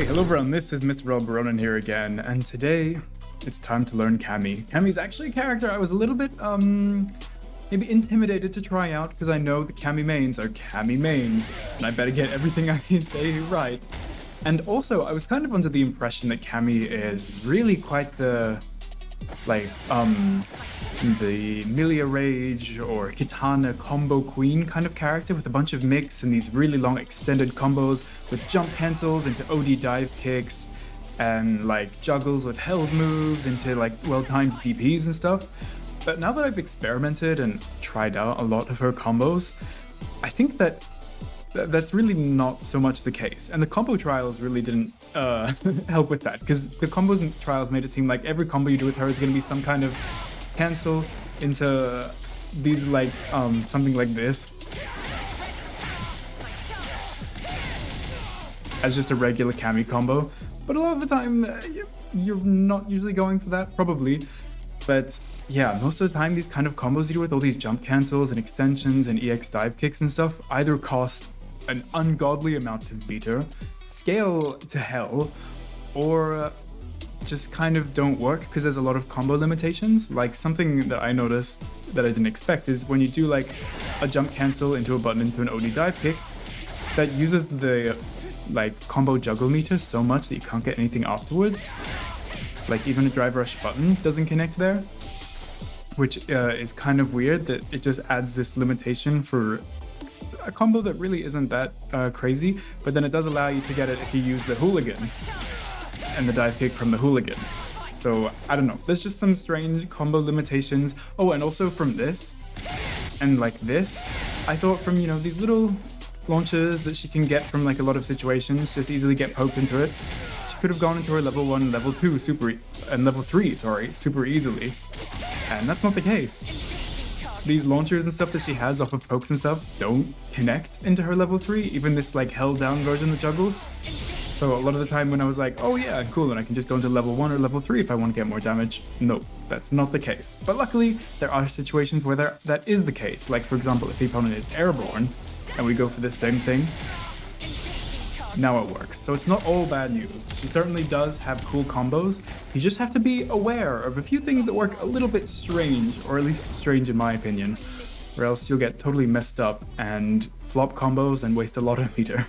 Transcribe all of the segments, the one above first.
Hey, hello everyone, this is Mr. Ronan here again, and today it's time to learn Cammy. Cammy's actually a character I was a little bit, maybe intimidated to try out, because I know the Cammy mains are Cammy mains, and I better get everything I say right. And also, I was kind of under the impression that Cammy is really quite the, the Milia Rage or Kitana combo queen kind of character with a bunch of mix and these really long extended combos with jump cancels into OD dive kicks and like juggles with held moves into like well-timed DPs and stuff. But now that I've experimented and tried out a lot of her combos, I think that that's really not so much the case. And the combo trials really didn't help with that, because the combos and trials made it seem like every combo you do with her is going to be some kind of cancel into these like something like this as just a regular Cammy combo. But a lot of the time you're not usually going for that, probably. But yeah, most of the time these kind of combos you do with all these jump cancels and extensions and EX dive kicks and stuff either cost an ungodly amount to beat her, scale to hell, or just kind of don't work because there's a lot of combo limitations. Like something that I noticed that I didn't expect is when you do like a jump cancel into a button into an OD dive kick, that uses the like combo juggle meter so much that you can't get anything afterwards. Like even a drive rush button doesn't connect there, which is kind of weird that it just adds this limitation for a combo that really isn't that crazy, but then it does allow you to get it if you use the hooligan and the dive kick from the hooligan. So I don't know, there's just some strange combo limitations. Oh, and also from this and like this, I thought from, you know, these little launches that she can get from like a lot of situations, just easily get poked into it, she could have gone into her level 1, level 2 and level 3 super easily, and that's not the case. These launchers and stuff that she has off of pokes and stuff don't connect into her level 3, even this like held down version that juggles. So a lot of the time when I was like, oh yeah, cool, and I can just go into level 1 or level 3 if I want to get more damage, no, that's not the case. But luckily, there are situations where that is the case. Like for example, if the opponent is airborne, and we go for the same thing, now it works. So it's not all bad news. She certainly does have cool combos. You just have to be aware of a few things that work a little bit strange, or at least strange in my opinion, or else you'll get totally messed up and flop combos and waste a lot of meter.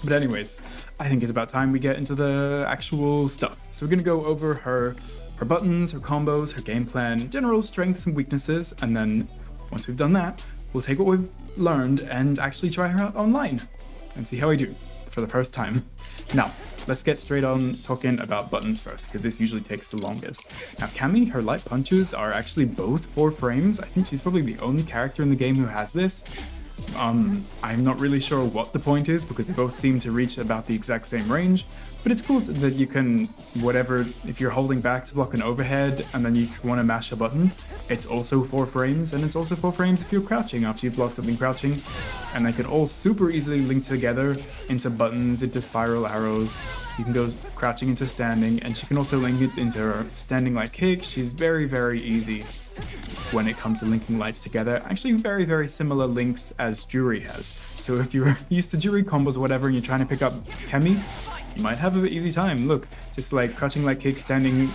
But anyways, I think it's about time we get into the actual stuff. So we're gonna go over her buttons, her combos, her game plan, general strengths and weaknesses, and then once we've done that, we'll take what we've learned and actually try her out online and see how I do for the first time. Now, let's get straight on talking about buttons first, because this usually takes the longest. Now, Cammy, her light punches are actually both 4 frames. I think she's probably the only character in the game who has this. I'm not really sure what the point is, because they both seem to reach about the exact same range, but it's cool that you can, whatever, if you're holding back to block an overhead and then you want to mash a button, it's also 4 frames, and it's also 4 frames if you're crouching after you've blocked something crouching, and they can all super easily link together into buttons, into spiral arrows. You can go crouching into standing, and she can also link it into her standing light kick. She's very, very easy when it comes to linking lights together. Actually very, very similar links as Jury has. So if you're used to Jury combos or whatever and you're trying to pick up Cammy, you might have an easy time. Look, just like crouching light kick, standing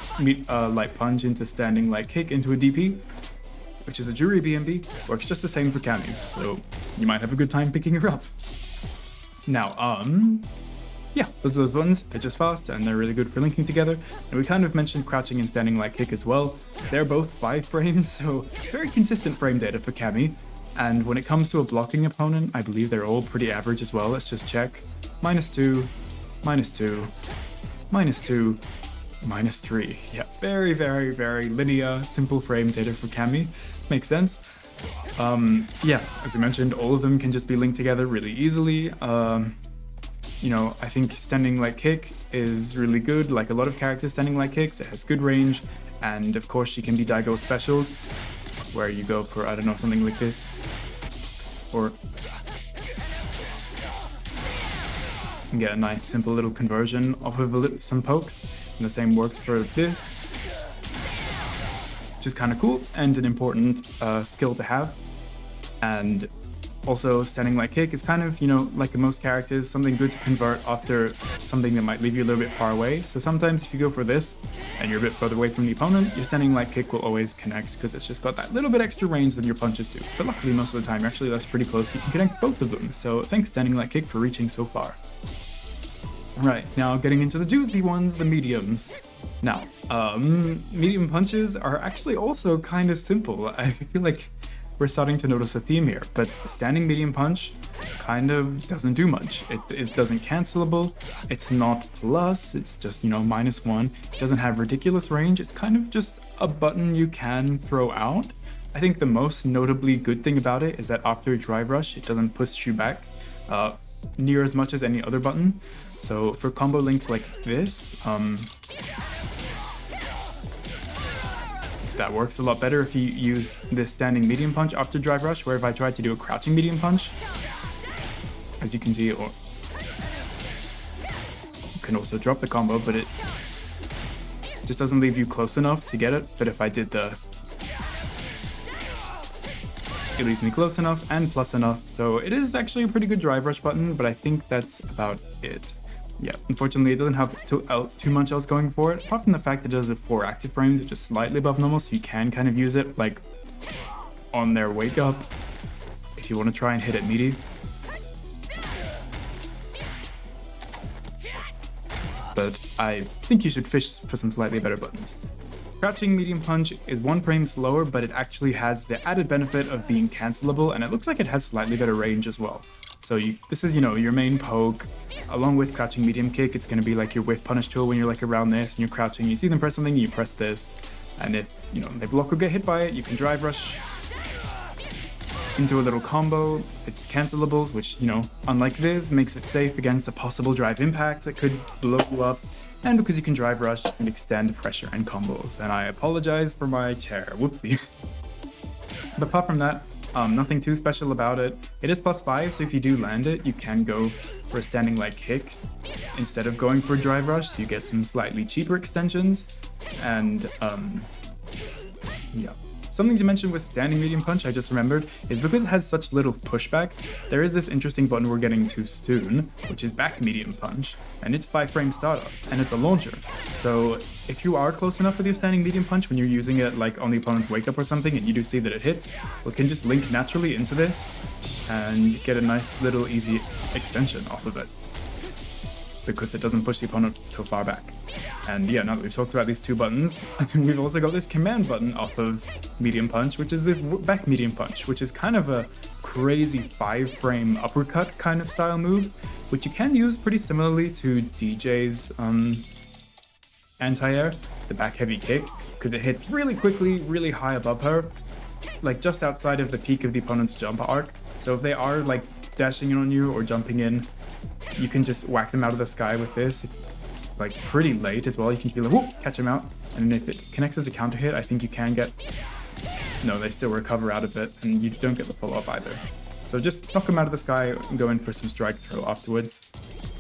light punch into standing light kick into a DP, which is a Jury BMB, works just the same for Cammy. So you might have a good time picking her up. Now, yeah, those are those buttons. They're just fast and they're really good for linking together. And we kind of mentioned crouching and standing light kick as well. They're both 5 frames, so very consistent frame data for Cammy. And when it comes to a blocking opponent, I believe they're all pretty average as well. Let's just check. -2, -2, -2, -3. Yeah, very, very, very linear, simple frame data for Cammy. Makes sense. Yeah, as I mentioned, all of them can just be linked together really easily. You know, I think standing light kick is really good. Like a lot of characters standing light kicks, it has good range, and of course she can be Daigo specialed, where you go for, I don't know, something like this, or and get a nice simple little conversion off of some pokes, and the same works for this, which is kind of cool and an important skill to have. And Also, standing light kick is kind of, you know, like in most characters, something good to convert after something that might leave you a little bit far away. So sometimes if you go for this and you're a bit further away from the opponent, your standing light kick will always connect because it's just got that little bit extra range than your punches do. But luckily, most of the time, you're actually that's pretty close. You can connect both of them. So thanks, standing light kick, for reaching so far. Right, now getting into the juicy ones, the mediums. Now, medium punches are actually also kind of simple. I feel like we're starting to notice a theme here, but standing medium punch kind of doesn't do much. It doesn't cancelable, it's not plus, it's just, you know, -1. It doesn't have ridiculous range, it's kind of just a button you can throw out. I think the most notably good thing about it is that after drive rush, it doesn't push you back near as much as any other button. So for combo links like this, that works a lot better if you use this standing medium punch after drive rush, where if I tried to do a crouching medium punch, as you can see, or you can also drop the combo, but it just doesn't leave you close enough to get it. But if I did it leaves me close enough and plus enough. So it is actually a pretty good drive rush button, but I think that's about it. Yeah, unfortunately it doesn't have too much else going for it, apart from the fact that it does have 4 active frames, which is slightly above normal, so you can kind of use it like on their wake up if you want to try and hit it meaty. But I think you should fish for some slightly better buttons. Crouching medium punch is 1 frame slower, but it actually has the added benefit of being cancelable, and it looks like it has slightly better range as well. So this is, you know, your main poke. Along with crouching medium kick, it's going to be like your whiff punish tool when you're like around this and you're crouching. You see them press something, you press this, and if, you know, they block or get hit by it, you can drive rush into a little combo. It's cancelable, which, you know, unlike this, makes it safe against a possible drive impact that could blow you up. And because you can drive rush and extend pressure and combos. And I apologize for my chair, whoopsie. But apart from that, nothing too special about it. It is +5, so if you do land it, you can go for a standing light kick instead of going for a drive rush, so you get some slightly cheaper extensions. And yeah. Something to mention with standing medium punch, I just remembered, is because it has such little pushback, there is this interesting button we're getting to soon, which is back medium punch, and it's 5 frame startup, and it's a launcher. So if you are close enough with your standing medium punch when you're using it like on the opponent's wake up or something, and you do see that it hits, well, it can just link naturally into this and get a nice little easy extension off of it, because it doesn't push the opponent so far back. And yeah, now that we've talked about these 2 buttons, we've also got this command button off of medium punch, which is this back medium punch, which is kind of a crazy 5 frame uppercut kind of style move, which you can use pretty similarly to DJ's anti-air, the back heavy kick, because it hits really quickly, really high above her, like just outside of the peak of the opponent's jump arc. So if they are like dashing in on you or jumping in, you can just whack them out of the sky with this, like pretty late as well. You can feel like, whoop, catch them out. And if it connects as a counter hit, I think you can get, no, they still recover out of it, and you don't get the follow-up either. So just knock them out of the sky and go in for some strike throw afterwards.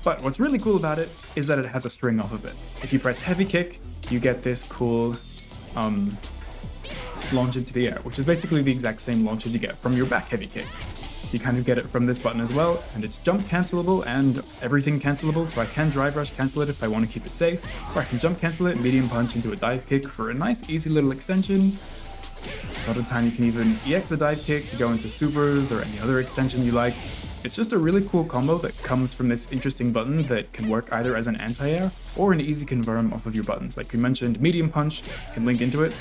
But what's really cool about it is that it has a string off of it. If you press heavy kick, you get this cool launch into the air, which is basically the exact same launch as you get from your back heavy kick. You kind of get it from this button as well, and it's jump cancelable and everything cancelable, so I can drive rush cancel it if I want to keep it safe, or I can jump cancel it, medium punch into a dive kick for a nice easy little extension. A lot of the time you can even EX a dive kick to go into supers or any other extension you like. It's just a really cool combo that comes from this interesting button that can work either as an anti-air or an easy confirm off of your buttons. Like we mentioned, medium punch can link into it,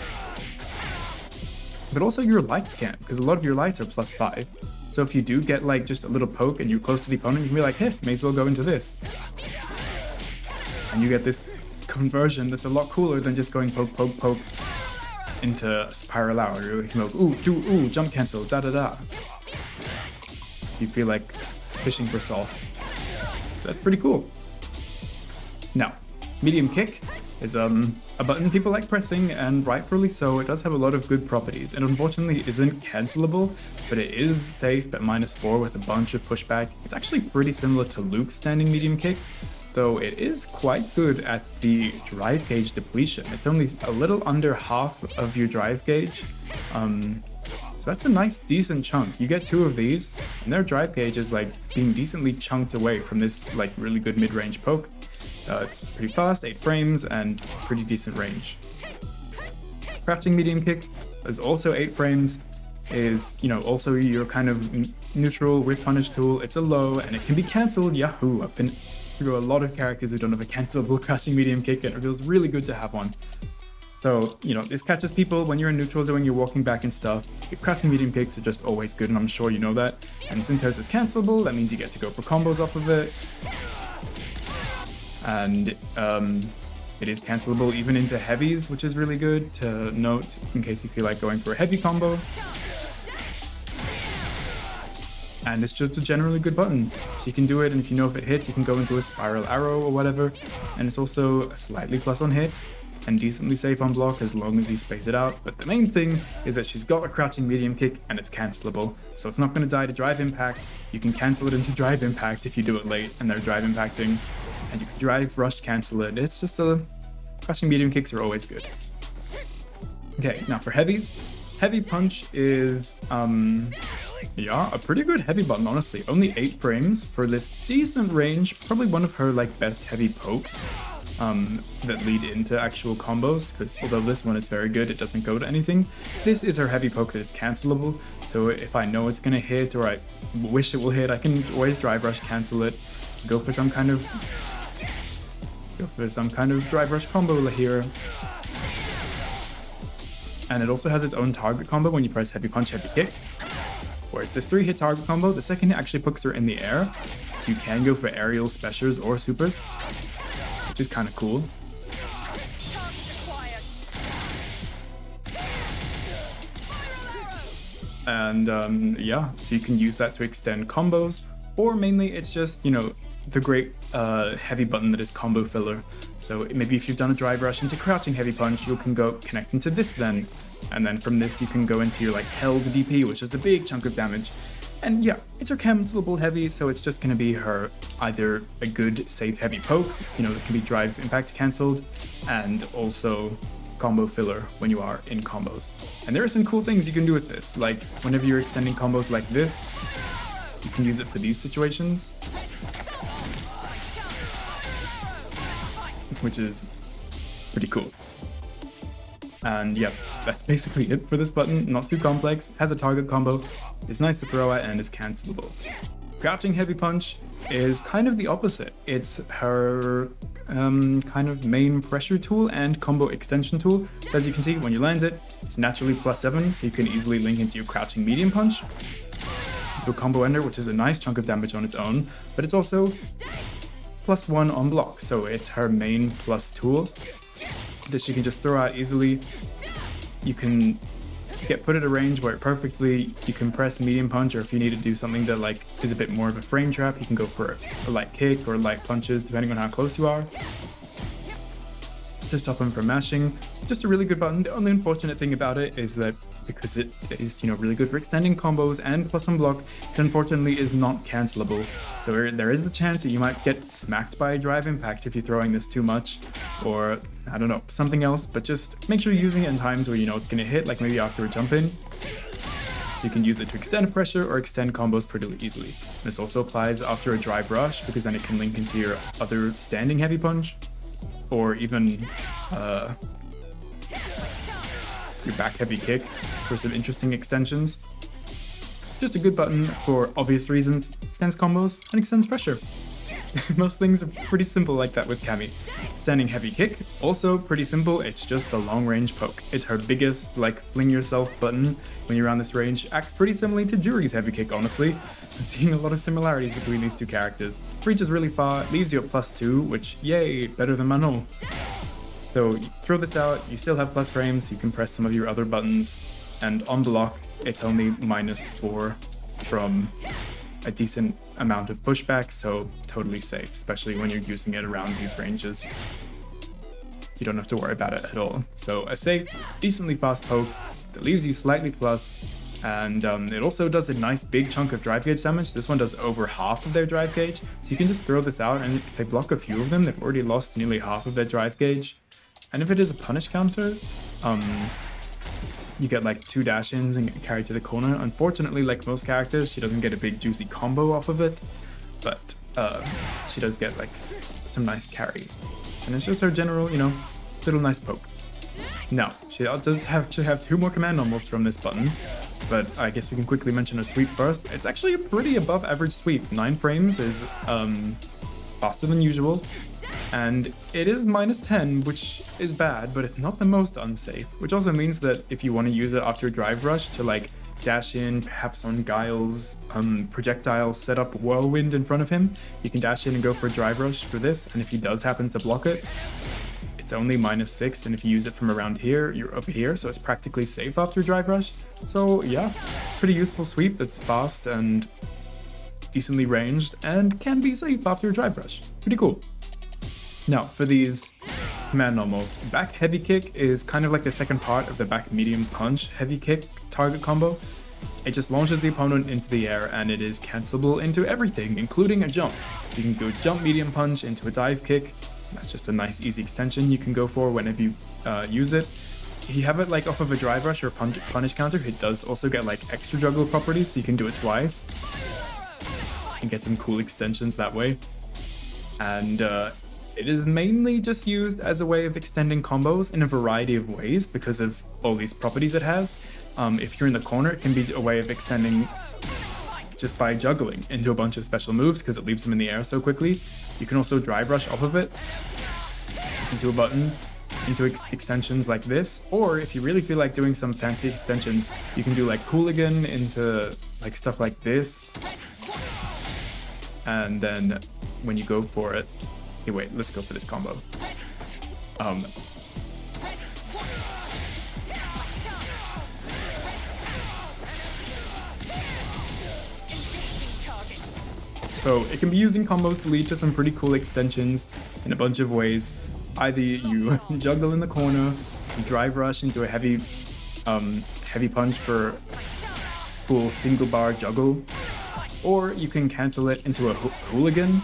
but also your lights can, because a lot of your lights are +5. So if you do get like just a little poke and you're close to the opponent, you can be like, hey, may as well go into this. And you get this conversion that's a lot cooler than just going poke, poke, poke into a spiral out. You're like, ooh, jump cancel, da-da-da. You feel like fishing for sauce. That's pretty cool. Now, medium kick is a button people like pressing, and rightfully so. It does have a lot of good properties, and unfortunately isn't cancelable, but it is safe at -4 with a bunch of pushback. It's actually pretty similar to Luke's standing medium kick, though it is quite good at the drive gauge depletion. It's only a little under half of your drive gauge, So that's a nice, decent chunk. You get 2 of these, and their drive gauge is like being decently chunked away from this like really good mid-range poke. It's pretty fast, 8 frames, and pretty decent range. Crouching medium kick is also 8 frames, is, you know, also your kind of neutral with punish tool. It's a low, and it can be cancelled. Yahoo! I've been through a lot of characters who don't have a cancelable crouching medium kick, and it feels really good to have one. So, you know, this catches people when you're in neutral doing your walking back and stuff. Crouching medium kicks are just always good, and I'm sure you know that. And since hers is cancelable, that means you get to go for combos off of it. And it is cancelable even into heavies, which is really good to note in case you feel like going for a heavy combo. And it's just a generally good button. So you can do it, and if you know if it hits, you can go into a spiral arrow or whatever. And it's also a slightly plus on hit and decently safe on block as long as you space it out. But the main thing is that she's got a crouching medium kick and it's cancelable. So it's not going to die to drive impact. You can cancel it into drive impact if you do it late and they're drive impacting. And you can drive rush cancel it. It's just crouching medium kicks are always good. Okay, now for heavies. Heavy punch is, yeah, a pretty good heavy button, honestly. Only 8 frames for this decent range. Probably one of her, like, best heavy pokes that lead into actual combos, because although this one is very good, it doesn't go to anything. This is her heavy poke that is cancelable, so if I know it's gonna hit or I wish it will hit, I can always drive rush cancel it, go for some kind of drive rush combo here. And it also has its own target combo when you press heavy punch, heavy kick, where it's this 3-hit target combo. The second hit actually puts her in the air, so you can go for aerial specials or supers, which is kind of cool. And yeah, so you can use that to extend combos, or mainly it's just, you know, the great heavy button that is combo filler. So maybe if you've done a drive rush into crouching heavy punch, you can go connect into this then, and then from this you can go into your like held DP, which is a big chunk of damage. And yeah, it's her cancelable heavy, so it's just gonna be her either a good safe heavy poke, you know, that can be drive impact cancelled, and also combo filler when you are in combos. And there are some cool things you can do with this, like whenever you're extending combos like this, you can use it for these situations, which is pretty cool. And yeah, that's basically it for this button. Not too complex, has a target combo, is nice to throw at, and is cancelable. Crouching heavy punch is kind of the opposite. It's her kind of main pressure tool and combo extension tool. So as you can see, when you land it, it's naturally +7, so you can easily link into your crouching medium punch to a combo ender, which is a nice chunk of damage on its own, but it's also +1 on block, so it's her main plus tool that she can just throw out easily. You can get put at a range where perfectly you can press medium punch, or if you need to do something that like is a bit more of a frame trap, you can go for a light kick or light punches depending on how close you are to stop him from mashing. Just a really good button. The only unfortunate thing about it is that because it is, you know, really good for extending combos and +1 block, it unfortunately is not cancelable. So there is the chance that you might get smacked by a drive impact if you're throwing this too much, or I don't know, something else, but just make sure you're using it in times where you know it's gonna hit, like maybe after a jump in. So you can use it to extend pressure or extend combos pretty easily. This also applies after a drive rush, because then it can link into your other standing heavy punch, or even your back heavy kick for some interesting extensions. Just a good button for obvious reasons. Extends combos and extends pressure. Most things are pretty simple like that with Cammy. Standing heavy kick, also pretty simple. It's just a long range poke. It's her biggest like fling yourself button when you're around this range. Acts pretty similarly to Juri's heavy kick, honestly. I'm seeing a lot of similarities between these two characters. Reaches really far, leaves you at +2, which yay, better than Manon. So you throw this out, you still have plus frames, you can press some of your other buttons, and on block, it's only -4 from a decent amount of pushback, so totally safe, especially when you're using it around these ranges. You don't have to worry about it at all. So a safe, decently fast poke that leaves you slightly plus, and it also does a nice big chunk of drive gauge damage. This one does over half of their drive gauge, so you can just throw this out, and if they block a few of them, they've already lost nearly half of their drive gauge. And if it is a punish counter, you get like 2 dash-ins and get carried to the corner. Unfortunately, like most characters, she doesn't get a big juicy combo off of it, but she does get like some nice carry. And it's just her general, you know, little nice poke. Now, she does have to have 2 more command normals from this button, but I guess we can quickly mention her sweep first. It's actually a pretty above average sweep. 9 frames is faster than usual, and it is -10, which is bad, but it's not the most unsafe, which also means that if you want to use it after a drive rush to like dash in, perhaps on Guile's projectile, set up Whirlwind in front of him, you can dash in and go for a drive rush for this, and if he does happen to block it, it's only -6, and if you use it from around here, you're over here, so it's practically safe after drive rush. So yeah, pretty useful sweep that's fast and decently ranged, and can be safe after drive rush. Pretty cool. Now, for these command normals, back heavy kick is kind of like the second part of the back medium punch heavy kick target combo. It just launches the opponent into the air, and it is cancelable into everything, including a jump. So you can go jump medium punch into a dive kick. That's just a nice easy extension you can go for whenever you use it. If you have it like off of a drive rush or punish counter, it does also get like extra juggle properties, so you can do it twice and get some cool extensions that way. And it is mainly just used as a way of extending combos in a variety of ways because of all these properties it has. If you're in the corner, it can be a way of extending just by juggling into a bunch of special moves because it leaves them in the air so quickly. You can also drive rush off of it into a button, into extensions like this, or if you really feel like doing some fancy extensions, you can do like hooligan into like stuff like this. And then when you go for it, hey wait, let's go for this combo. So it can be used in combos to lead to some pretty cool extensions in a bunch of ways. Either you juggle in the corner, you drive rush into a heavy punch for cool single bar juggle, or you can cancel it into a hooligan,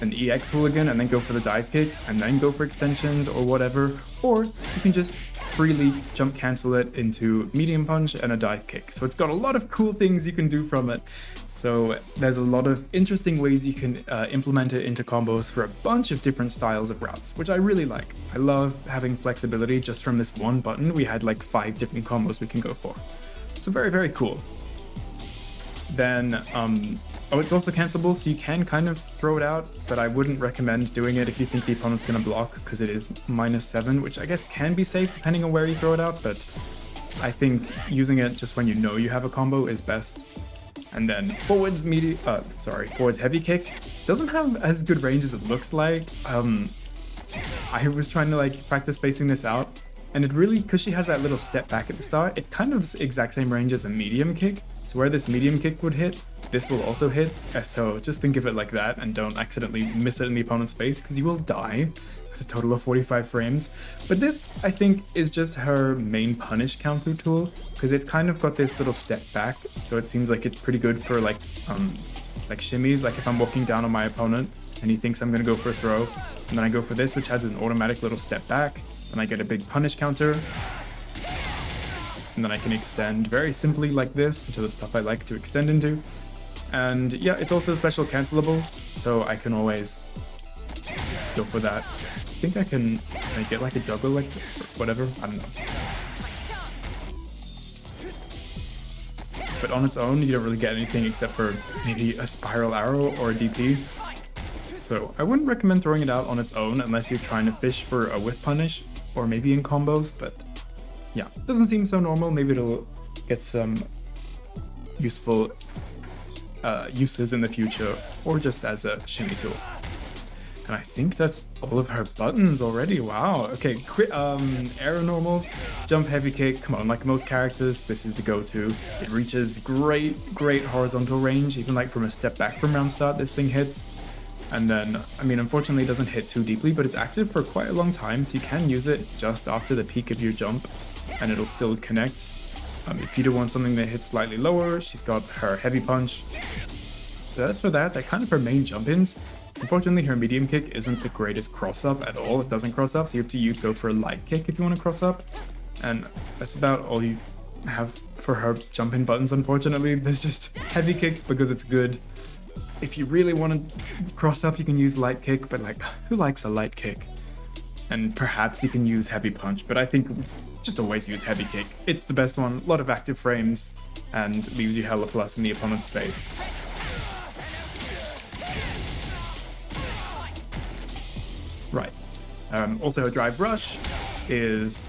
an EX hooligan, and then go for the dive kick, and then go for extensions or whatever, or you can just freely jump cancel it into medium punch and a dive kick. So it's got a lot of cool things you can do from it. So there's a lot of interesting ways you can implement it into combos for a bunch of different styles of routes, which I really like. I love having flexibility. Just from this one button, we had like 5 different combos we can go for. So very, very cool. Then, oh, it's also cancelable, so you can kind of throw it out, but I wouldn't recommend doing it if you think the opponent's going to block, because it is -7, which I guess can be safe depending on where you throw it out, but I think using it just when you know you have a combo is best. And then forwards heavy kick doesn't have as good range as it looks like. I was trying to like practice spacing this out, and it really, because she has that little step back at the start, it's kind of the exact same range as a medium kick. So where this medium kick would hit, this will also hit. So just think of it like that and don't accidentally miss it in the opponent's face, because you will die with a total of 45 frames. But this, I think, is just her main punish counter tool, because it's kind of got this little step back. So it seems like it's pretty good for like shimmies. Like if I'm walking down on my opponent and he thinks I'm gonna go for a throw, and then I go for this, which has an automatic little step back, and I get a big punish counter, and then I can extend very simply like this into the stuff I like to extend into. And yeah, it's also special cancelable, so I can always go for that. I think I can get like a juggle, like whatever, I don't know. But on its own, you don't really get anything except for maybe a spiral arrow or a DP. So I wouldn't recommend throwing it out on its own unless you're trying to fish for a whiff punish, or maybe in combos, but yeah, doesn't seem so normal. Maybe it'll get some useful uses in the future, or just as a shimmy tool. And I think that's all of her buttons already. Wow. Okay, aero normals, jump heavy kick. Come on, like most characters, this is the go-to. It reaches great horizontal range, even like from a step back from round start, this thing hits. And then, I mean, unfortunately it doesn't hit too deeply, but it's active for quite a long time, so you can use it just after the peak of your jump, and it'll still connect. If you do want something that hits slightly lower, she's got her heavy punch. So that's for that. They're kind of her main jump-ins. Unfortunately, her medium kick isn't the greatest cross-up at all. It doesn't cross up, so you have to go for a light kick if you want to cross up. And that's about all you have for her jump-in buttons, unfortunately. There's just heavy kick because it's good. If you really want to cross up, you can use light kick, but like, who likes a light kick? And perhaps you can use heavy punch, but I think just always use heavy kick. It's the best one, a lot of active frames, and leaves you hella plus in the opponent's face. Right. Also, Drive Rush is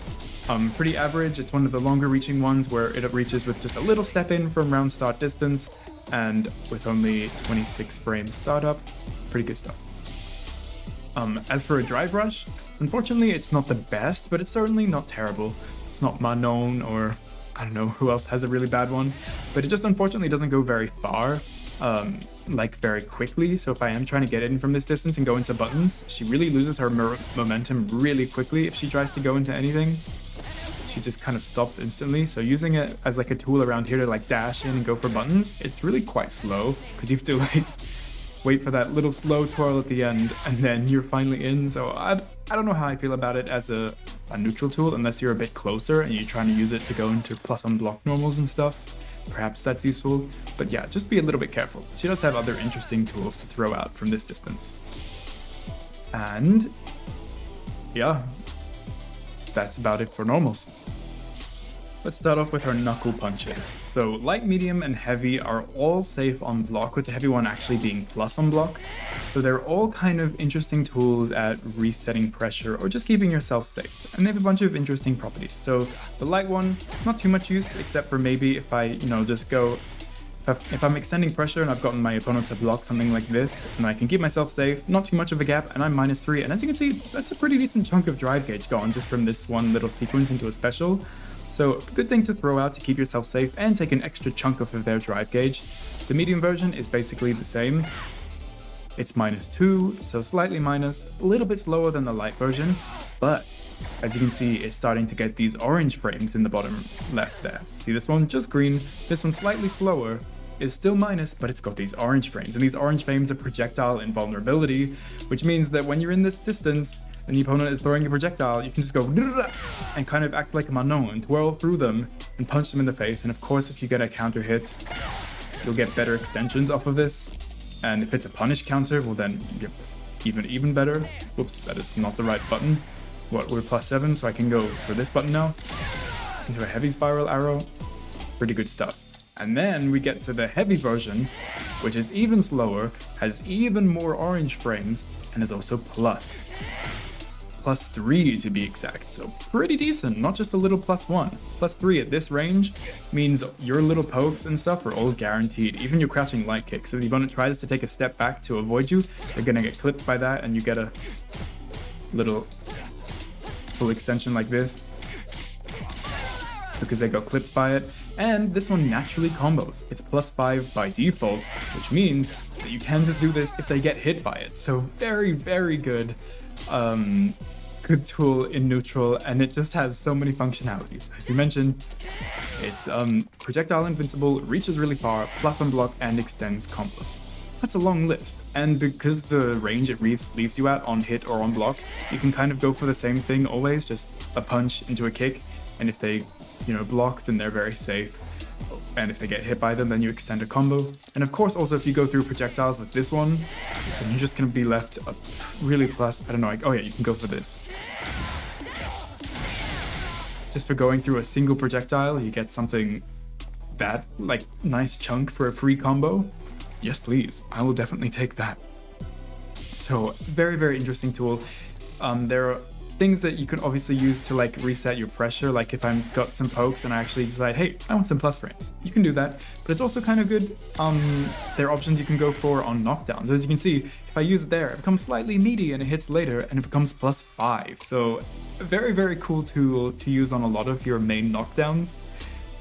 pretty average. It's one of the longer reaching ones where it reaches with just a little step in from round start distance, and with only 26 frames startup. Pretty good stuff. As for a Drive Rush, unfortunately it's not the best, but it's certainly not terrible. It's not Manon or I don't know who else has a really bad one, but it just unfortunately doesn't go very far, like very quickly. So if I am trying to get in from this distance and go into buttons, she really loses her momentum really quickly if she tries to go into anything. She just kind of stops instantly. So using it as like a tool around here to like dash in and go for buttons, it's really quite slow because you have to like wait for that little slow twirl at the end and then you're finally in. So I don't know how I feel about it as a neutral tool unless you're a bit closer and you're trying to use it to go into plus on block normals and stuff. Perhaps that's useful, but yeah, just be a little bit careful. She does have other interesting tools to throw out from this distance. And yeah, that's about it for normals. Let's start off with our knuckle punches. So light, medium, and heavy are all safe on block, with the heavy one actually being plus on block. So they're all kind of interesting tools at resetting pressure or just keeping yourself safe. And they have a bunch of interesting properties. So the light one, not too much use, except for maybe if I, just go, if I'm extending pressure and I've gotten my opponent to block something like this, and I can keep myself safe, not too much of a gap, and I'm -3. And as you can see, that's a pretty decent chunk of drive gauge gone just from this one little sequence into a special. So good thing to throw out to keep yourself safe and take an extra chunk off of their drive gauge. The medium version is basically the same. It's -2, so slightly minus, a little bit slower than the light version, but as you can see, it's starting to get these orange frames in the bottom left there. See this one, just green, this one slightly slower, is still minus, but it's got these orange frames, and these orange frames are projectile invulnerability, which means that when you're in this distance, and the opponent is throwing a projectile, you can just go and kind of act like a Manon and twirl through them and punch them in the face. And of course, if you get a counter hit, you'll get better extensions off of this. And if it's a punish counter, well then you're even better. Whoops, that is not the right button. We're +7, so I can go for this button now. Into a heavy spiral arrow. Pretty good stuff. And then we get to the heavy version, which is even slower, has even more orange frames, and is also +3 to be exact, so pretty decent, not just a little +1. +3 at this range means your little pokes and stuff are all guaranteed, even your crouching light kick. So if the opponent tries to take a step back to avoid you, they're gonna get clipped by that, and you get a little full extension like this because they got clipped by it. And this one naturally combos. It's +5 by default, which means that you can just do this if they get hit by it. So very, very good. Good tool in neutral, and it just has so many functionalities. As you mentioned, it's projectile invincible, reaches really far, plus on block, and extends combos. That's a long list, and because the range it leaves you at on hit or on block, you can kind of go for the same thing always, just a punch into a kick, and if they block, then they're very safe. And if they get hit by them, then you extend a combo. And of course, also if you go through projectiles with this one, then you're just gonna be left a really plus, I don't know, oh yeah, you can go for this. Just for going through a single projectile, you get something that, like, nice chunk for a free combo. Yes, please, I will definitely take that. So, very, very interesting tool. There are things that you can obviously use to like reset your pressure, like if I've got some pokes and I actually decide, hey, I want some plus frames. You can do that, but it's also kind of good. There are options you can go for on knockdowns. As you can see, if I use it there, it becomes slightly meaty and it hits later and it becomes +5. So a very, very cool tool to use on a lot of your main knockdowns.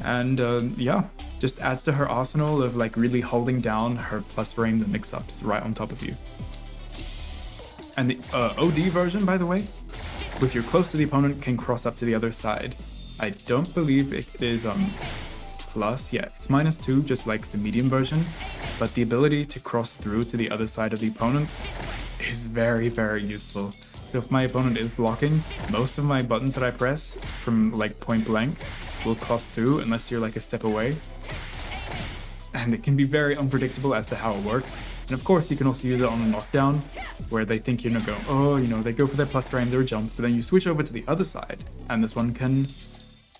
And yeah, just adds to her arsenal of like really holding down her plus frames and mix-ups right on top of you. And the OD version, by the way, if you're close to the opponent, can cross up to the other side. I don't believe it is plus, yeah, it's -2, just like the medium version, but the ability to cross through to the other side of the opponent is very, very useful. So if my opponent is blocking, most of my buttons that I press from like point blank will cross through unless you're like a step away. And it can be very unpredictable as to how it works. And of course, you can also use it on a knockdown, where they think you're gonna go, oh, you know, they go for their plus frame, their jump, but then you switch over to the other side. And this one can,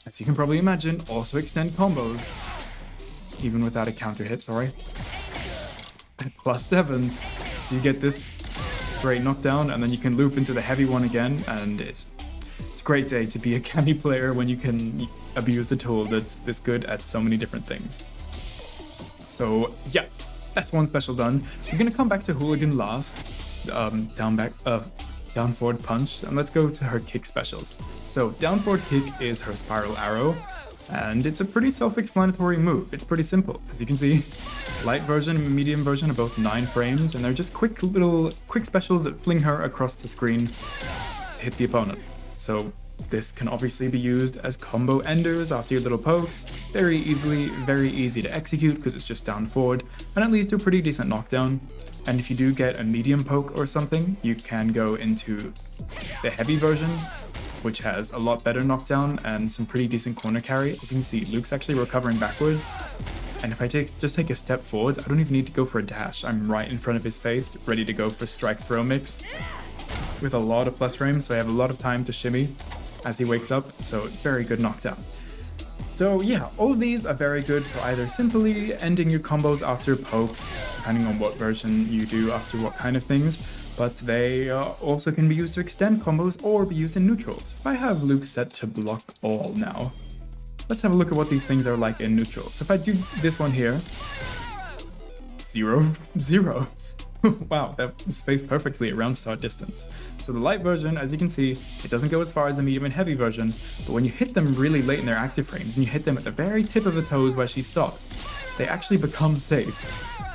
as you can probably imagine, also extend combos. Even without a counter hit, sorry. At +7, so you get this great knockdown, and then you can loop into the heavy one again, and it's a great day to be a Cammy player when you can abuse a tool that's this good at so many different things. So yeah, that's one special done. We're gonna come back to Hooligan last, down forward punch, and let's go to her kick specials. So down forward kick is her spiral arrow, and it's a pretty self-explanatory move. It's pretty simple. As you can see, light version and medium version are both 9 frames, and they're just quick specials that fling her across the screen to hit the opponent. So this can obviously be used as combo enders after your little pokes, very easy to execute because it's just down forward, and it leads to a pretty decent knockdown. And if you do get a medium poke or something, you can go into the heavy version, which has a lot better knockdown and some pretty decent corner carry. As you can see, Luke's actually recovering backwards, and if I just take a step forwards, I don't even need to go for a dash. I'm right in front of his face, ready to go for strike throw mix with a lot of plus frames, so I have a lot of time to shimmy as he wakes up, so it's very good knockdown. So yeah, all of these are very good for either simply ending your combos after pokes, depending on what version you do after what kind of things, but they also can be used to extend combos or be used in neutrals. If I have Luke set to block all now, let's have a look at what these things are like in neutral. So if I do this one here, 0, 0. Wow, that spaced perfectly around start distance. So the light version, as you can see, it doesn't go as far as the medium and heavy version, but when you hit them really late in their active frames and you hit them at the very tip of the toes where she stops, they actually become safe.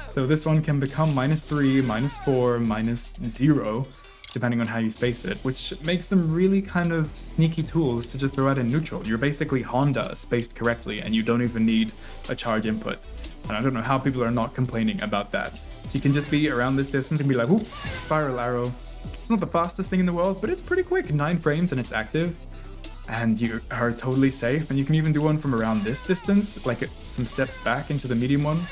So this one can become -3, -4, -0, depending on how you space it, which makes them really kind of sneaky tools to just throw out in neutral. You're basically Honda spaced correctly, and you don't even need a charge input. And I don't know how people are not complaining about that. You can just be around this distance and be like, whoop, spiral arrow. It's not the fastest thing in the world, but it's pretty quick, 9 frames and it's active. And you are totally safe, and you can even do one from around this distance, like some steps back into the medium one.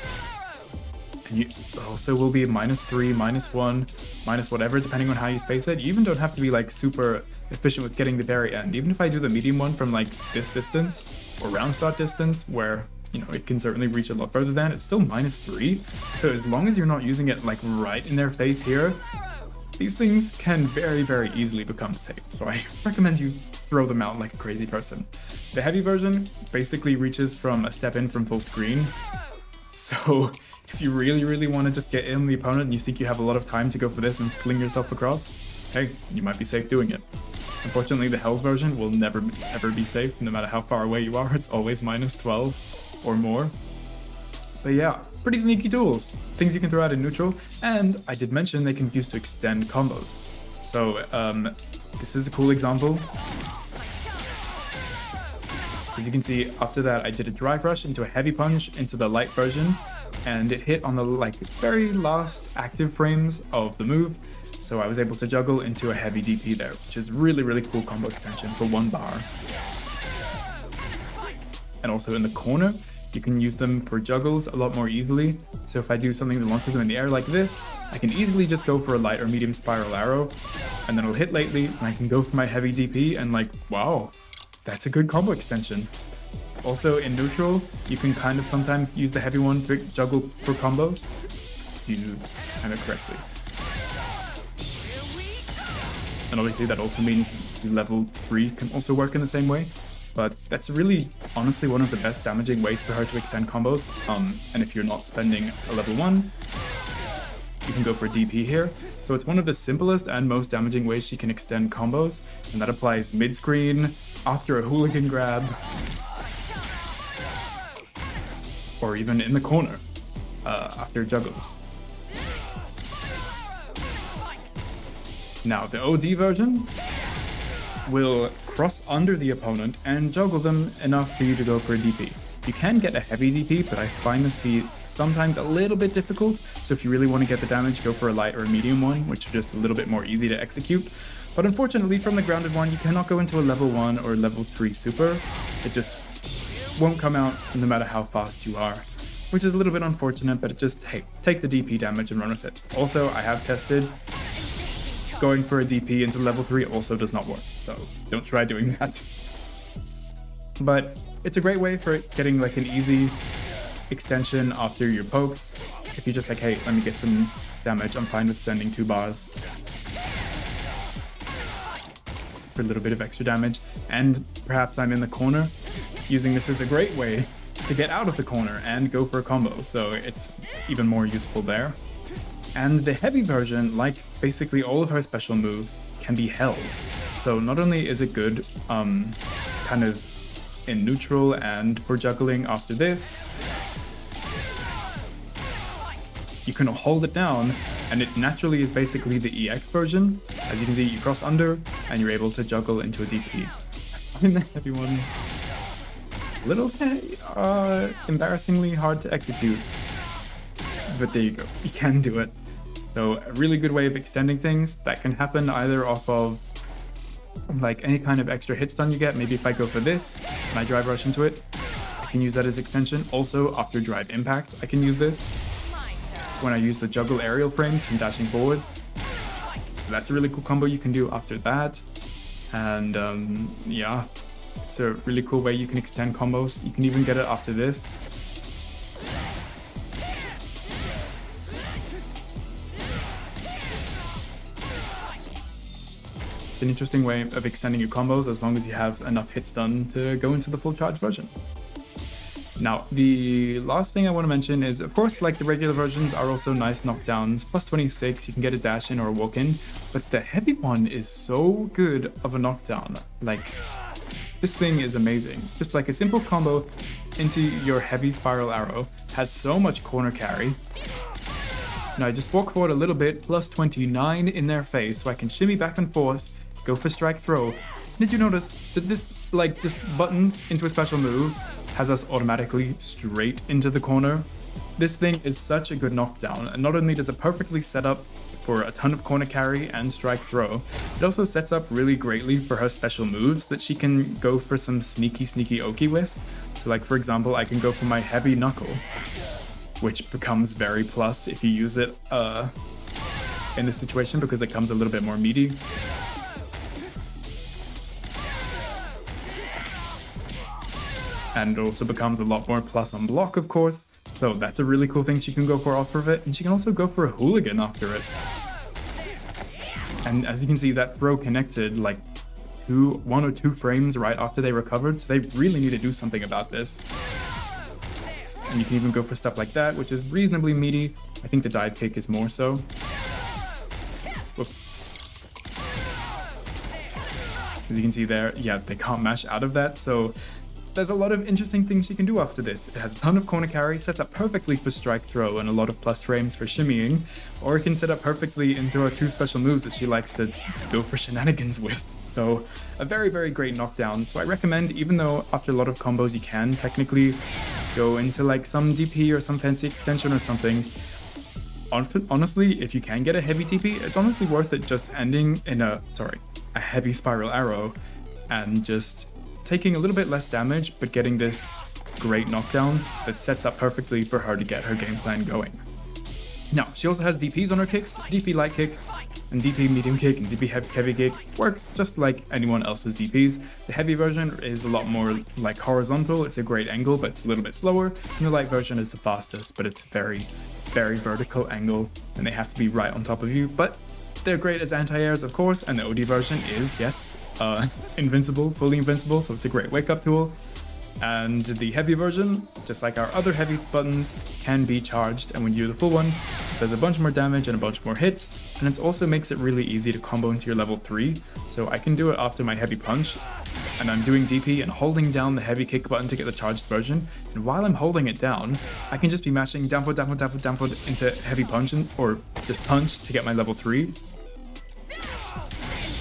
And you also will be -3, -1, minus whatever, depending on how you space it. You even don't have to be like super efficient with getting the very end. Even if I do the medium one from like this distance or round start distance, where you know it can certainly reach a lot further than, it's still -3. So as long as you're not using it like right in their face here, these things can very easily become safe. So I recommend you throw them out like a crazy person. The heavy version basically reaches from a step in from full screen. So if you really want to just get in the opponent and you think you have a lot of time to go for this and fling yourself across, hey, you might be safe doing it. Unfortunately, the health version will never ever be safe, no matter how far away you are. It's always -12 or more. But yeah, pretty sneaky tools. Things you can throw out in neutral, and I did mention they can be used to extend combos. So this is a cool example. As you can see, after that I did a drive rush into a heavy punch into the light version, and it hit on the like very last active frames of the move, so I was able to juggle into a heavy DP there, which is really cool combo extension for 1 bar. And also in the corner, you can use them for juggles a lot more easily. So if I do something that launches them in the air like this, I can easily just go for a light or medium spiral arrow, and then it'll hit lately, and I can go for my heavy DP, and like, wow, that's a good combo extension. Also in neutral, you can kind of sometimes use the heavy one to juggle for combos, if you do kind of correctly. And obviously that also means level 3 can also work in the same way, but that's really honestly one of the best damaging ways for her to extend combos. And if you're not spending a level 1, you can go for a DP here. So it's one of the simplest and most damaging ways she can extend combos, and that applies mid-screen, after a hooligan grab, or even in the corner after juggles. Now the OD version will cross under the opponent and juggle them enough for you to go for a DP. You can get a heavy DP, but I find this to be sometimes a little bit difficult, so if you really want to get the damage, go for a light or a medium one, which are just a little bit more easy to execute. But unfortunately, from the grounded one, you cannot go into a level 1 or level 3 super. It just won't come out no matter how fast you are, which is a little bit unfortunate, but it just, hey, take the DP damage and run with it. Also, I have tested going for a DP into level 3 also does not work, so don't try doing that. But it's a great way for getting like an easy extension after your pokes. If you're just like, hey, let me get some damage, I'm fine with spending 2 bars for a little bit of extra damage, and perhaps I'm in the corner. Using this is a great way to get out of the corner and go for a combo, so it's even more useful there. And the heavy version, like basically all of her special moves, can be held. So not only is it good kind of in neutral and for juggling after this, you can hold it down and it naturally is basically the EX version. As you can see, you cross under and you're able to juggle into a DP. I find the heavy one a little embarrassingly hard to execute, but there you go, you can do it. So a really good way of extending things that can happen either off of like any kind of extra hit stun you get. Maybe if I go for this and I drive rush into it, I can use that as extension. Also after drive impact, I can use this when I use the juggle aerial frames from dashing forwards. So that's a really cool combo you can do after that. And yeah, it's a really cool way you can extend combos. You can even get it after this. It's an interesting way of extending your combos as long as you have enough hits done to go into the full charge version. Now, the last thing I want to mention is, of course, like the regular versions are also nice knockdowns. Plus 26, you can get a dash in or a walk in, but the heavy one is so good of a knockdown. Like, this thing is amazing. Just like a simple combo into your heavy spiral arrow has so much corner carry. Now I just walk forward a little bit, plus 29 in their face, so I can shimmy back and forth, go for strike throw. Did you notice that this, like, just buttons into a special move has us automatically straight into the corner? This thing is such a good knockdown, and not only does it perfectly set up for a ton of corner carry and strike throw, it also sets up really greatly for her special moves that she can go for some sneaky oki with. So like, for example, I can go for my heavy knuckle, which becomes very plus if you use it in this situation because it comes a little bit more meaty. And it also becomes a lot more plus on block, of course. So that's a really cool thing she can go for off of it. And she can also go for a hooligan after it. And as you can see, that throw connected like 1 or 2 frames right after they recovered. So they really need to do something about this. And you can even go for stuff like that, which is reasonably meaty. I think the dive kick is more so. Whoops. As you can see there, yeah, they can't mash out of that. So there's a lot of interesting things you can do after this. It has a ton of corner carry, sets up perfectly for strike throw and a lot of plus frames for shimmying, or it can set up perfectly into her 2 special moves that she likes to go for shenanigans with. So a very great knockdown. So I recommend, even though after a lot of combos you can technically go into like some DP or some fancy extension or something, honestly, if you can get a heavy DP, it's honestly worth it just ending in a heavy spiral arrow and just taking a little bit less damage, but getting this great knockdown that sets up perfectly for her to get her game plan going. Now, she also has DPs on her kicks. DP light kick and DP medium kick and DP heavy kick work just like anyone else's DPs. The heavy version is a lot more like horizontal. It's a great angle, but it's a little bit slower. And the light version is the fastest, but it's very vertical angle, and they have to be right on top of you. But they're great as anti-airs, of course, and the OD version is, yes, invincible, fully invincible, so it's a great wake-up tool. And the heavy version, just like our other heavy buttons, can be charged, and when you do the full one, it does a bunch more damage and a bunch more hits, and it also makes it really easy to combo into your level 3, so I can do it after my heavy punch, and I'm doing DP and holding down the heavy kick button to get the charged version, and while I'm holding it down, I can just be mashing down forward into heavy punch, or just punch to get my level 3.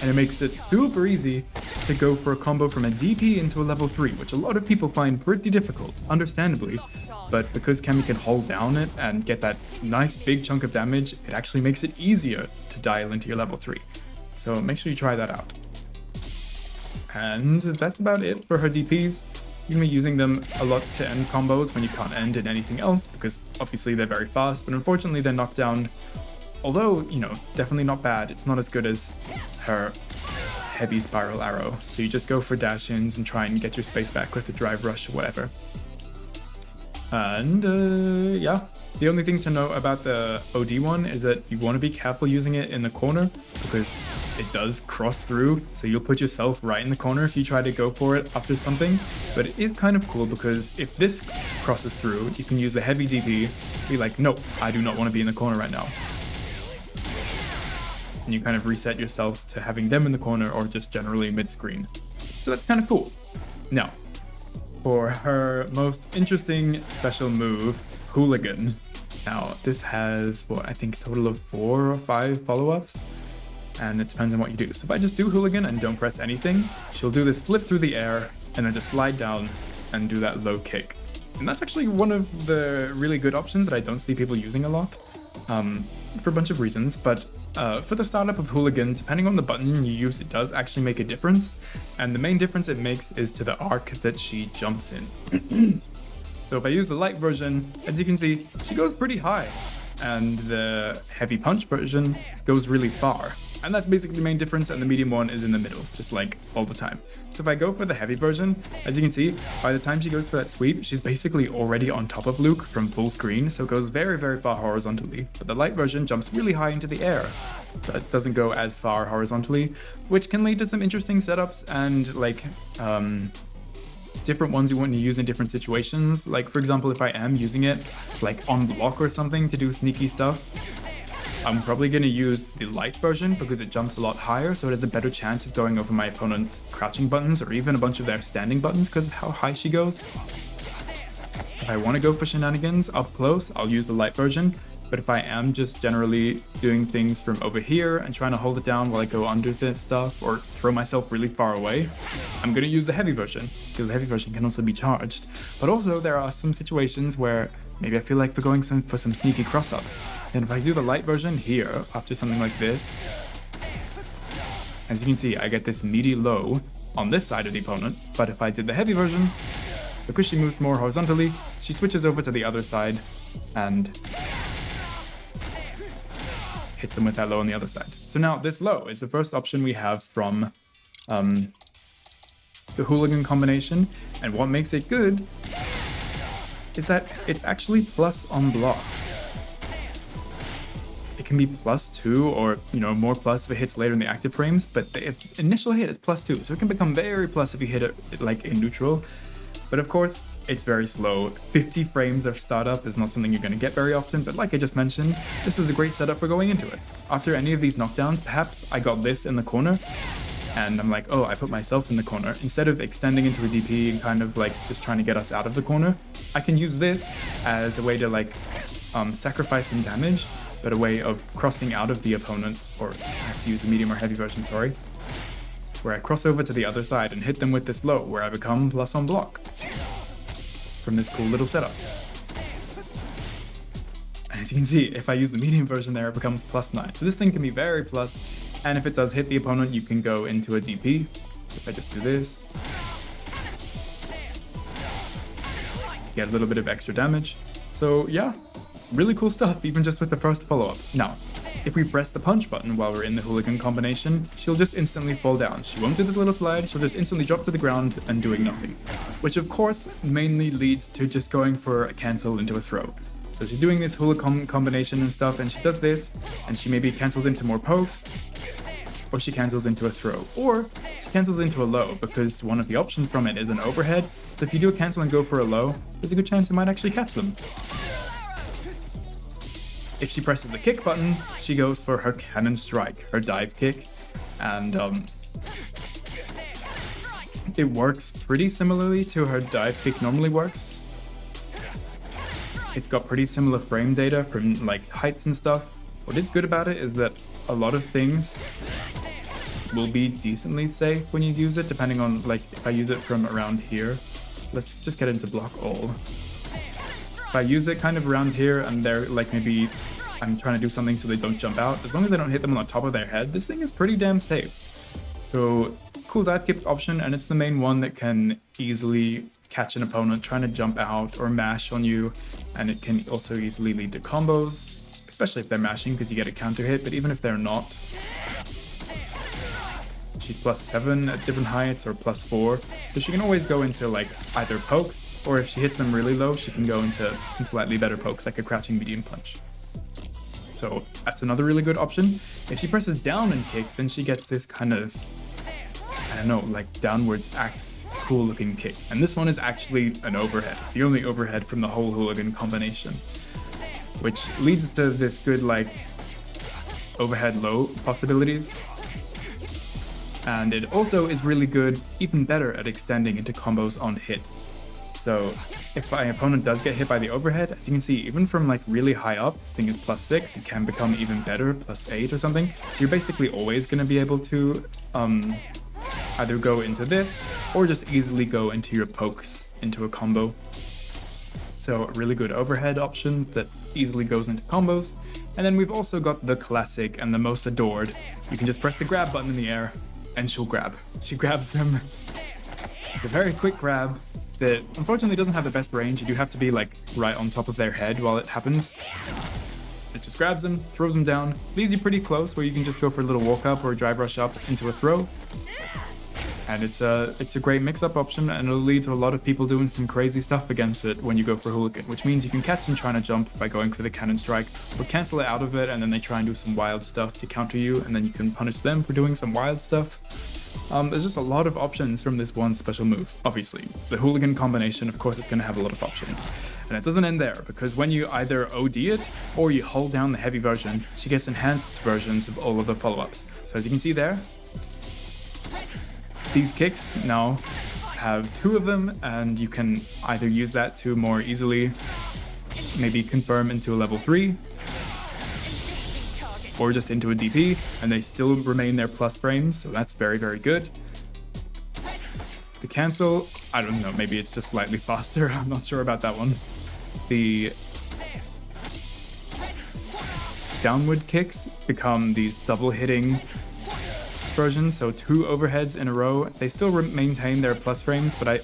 And it makes it super easy to go for a combo from a DP into a level 3, which a lot of people find pretty difficult, understandably. But because Cammy can hold down it and get that nice big chunk of damage, it actually makes it easier to dial into your level 3. So make sure you try that out. And that's about it for her DPs. You can be using them a lot to end combos when you can't end in anything else, because obviously they're very fast, but unfortunately their knockdown, although, you know, definitely not bad, it's not as good as her heavy spiral arrow. So you just go for dash-ins and try and get your space back with the drive rush or whatever. And yeah, the only thing to note about the OD one is that you want to be careful using it in the corner, because it does cross through, so you'll put yourself right in the corner if you try to go for it after something. But it is kind of cool, because if this crosses through, you can use the heavy DP to be like, nope, I do not want to be in the corner right now. And you kind of reset yourself to having them in the corner or just generally mid-screen. So that's kind of cool. Now, for her most interesting special move, Hooligan. Now, this has, what, I think a total of 4 or 5 follow-ups, and it depends on what you do. So if I just do Hooligan and don't press anything, she'll do this flip through the air and then just slide down and do that low kick. And that's actually one of the really good options that I don't see people using a lot, for a bunch of reasons. But for the startup of Hooligan, depending on the button you use, it does actually make a difference. And the main difference it makes is to the arc that she jumps in. So if I use the light version, as you can see, she goes pretty high, and the heavy punch version goes really far. And that's basically the main difference, and the medium one is in the middle, just like all the time. So if I go for the heavy version, as you can see, by the time she goes for that sweep, she's basically already on top of Luke from full screen, so it goes very, very far horizontally. But the light version jumps really high into the air, but doesn't go as far horizontally, which can lead to some interesting setups and like different ones you want to use in different situations. Like for example, if I am using it like on block or something to do sneaky stuff, I'm probably going to use the light version because it jumps a lot higher, so it has a better chance of going over my opponent's crouching buttons or even a bunch of their standing buttons because of how high she goes. If I want to go for shenanigans up close, I'll use the light version. But if I am just generally doing things from over here and trying to hold it down while I go under this stuff or throw myself really far away, I'm going to use the heavy version, because the heavy version can also be charged. But also there are some situations where maybe I feel like we're going for some sneaky cross-ups. And if I do the light version here, after something like this, as you can see, I get this meaty low on this side of the opponent. But if I did the heavy version, because she moves more horizontally, she switches over to the other side and hits them with that low on the other side. So now this low is the first option we have from the Hooligan combination, and what makes it good is that it's actually plus on block. It can be +2 or, you know, more plus if it hits later in the active frames, but the initial hit is +2, so it can become very plus if you hit it like in neutral. But of course, it's very slow. 50 frames of startup is not something you're going to get very often, but like I just mentioned, this is a great setup for going into it. After any of these knockdowns, perhaps I got this in the corner, and I'm like, oh, I put myself in the corner. Instead of extending into a DP and kind of like just trying to get us out of the corner, I can use this as a way to like sacrifice some damage, but a way of crossing out of the opponent, or I have to use the medium or heavy version, sorry, where I cross over to the other side and hit them with this low, where I become plus on block from this cool little setup. And as you can see, if I use the medium version there, it becomes +9. So this thing can be very plus, and if it does hit the opponent, you can go into a DP. If I just do this, get a little bit of extra damage. So yeah, really cool stuff, even just with the first follow-up. Now, if we press the punch button while we're in the Hooligan combination, she'll just instantly fall down. She won't do this little slide, she'll just instantly drop to the ground and doing nothing. Which of course mainly leads to just going for a cancel into a throw. So she's doing this Hooligan combination and stuff, and she does this, and she maybe cancels into more pokes, or she cancels into a throw, or she cancels into a low, because one of the options from it is an overhead. So if you do a cancel and go for a low, there's a good chance you might actually catch them. If she presses the kick button, she goes for her cannon strike, her dive kick, and it works pretty similarly to her dive kick normally works. It's got pretty similar frame data from like heights and stuff. What is good about it is that a lot of things will be decently safe when you use it, depending on like if I use it from around here. Let's just get into block all. If I use it kind of around here and they're like maybe I'm trying to do something so they don't jump out. As long as I don't hit them on the top of their head, this thing is pretty damn safe. So cool dive kick option, and it's the main one that can easily catch an opponent trying to jump out or mash on you, and it can also easily lead to combos, especially if they're mashing because you get a counter hit, but even if they're not. She's +7 at different heights or +4, so she can always go into like either pokes, or if she hits them really low, she can go into some slightly better pokes like a crouching medium punch. So that's another really good option. If she presses down and kick, then she gets this kind of, I don't know, like downwards axe cool looking kick. And this one is actually an overhead. It's the only overhead from the whole hooligan combination, which leads to this good like overhead low possibilities. And it also is really good, even better at extending into combos on hit. So if my opponent does get hit by the overhead, as you can see, even from like really high up, this thing is +6, it can become even better, +8 or something. So you're basically always going to be able to either go into this or just easily go into your pokes into a combo. So a really good overhead option that easily goes into combos. And then we've also got the classic and the most adored. You can just press the grab button in the air and she'll grab. She grabs them. It's a very quick grab that unfortunately doesn't have the best range. You do have to be like right on top of their head while it happens. It just grabs them, throws them down, leaves you pretty close where you can just go for a little walk up or drive rush up into a throw. And it's a great mix-up option, and it'll lead to a lot of people doing some crazy stuff against it when you go for Hooligan, which means you can catch them trying to jump by going for the cannon strike, or cancel it out of it, and then they try and do some wild stuff to counter you, and then you can punish them for doing some wild stuff. There's just a lot of options from this one special move. Obviously, it's the Hooligan combination, of course it's going to have a lot of options. And it doesn't end there, because when you either OD it, or you hold down the heavy version, she gets enhanced versions of all of the follow-ups. So as you can see there, these kicks now have 2 of them, and you can either use that to more easily maybe confirm into a level 3, or just into a DP, and they still remain their plus frames, so that's very, very good. The cancel, I don't know, maybe it's just slightly faster, I'm not sure about that one. The downward kicks become these double hitting versions, so 2 overheads in a row. They still maintain their plus frames, but I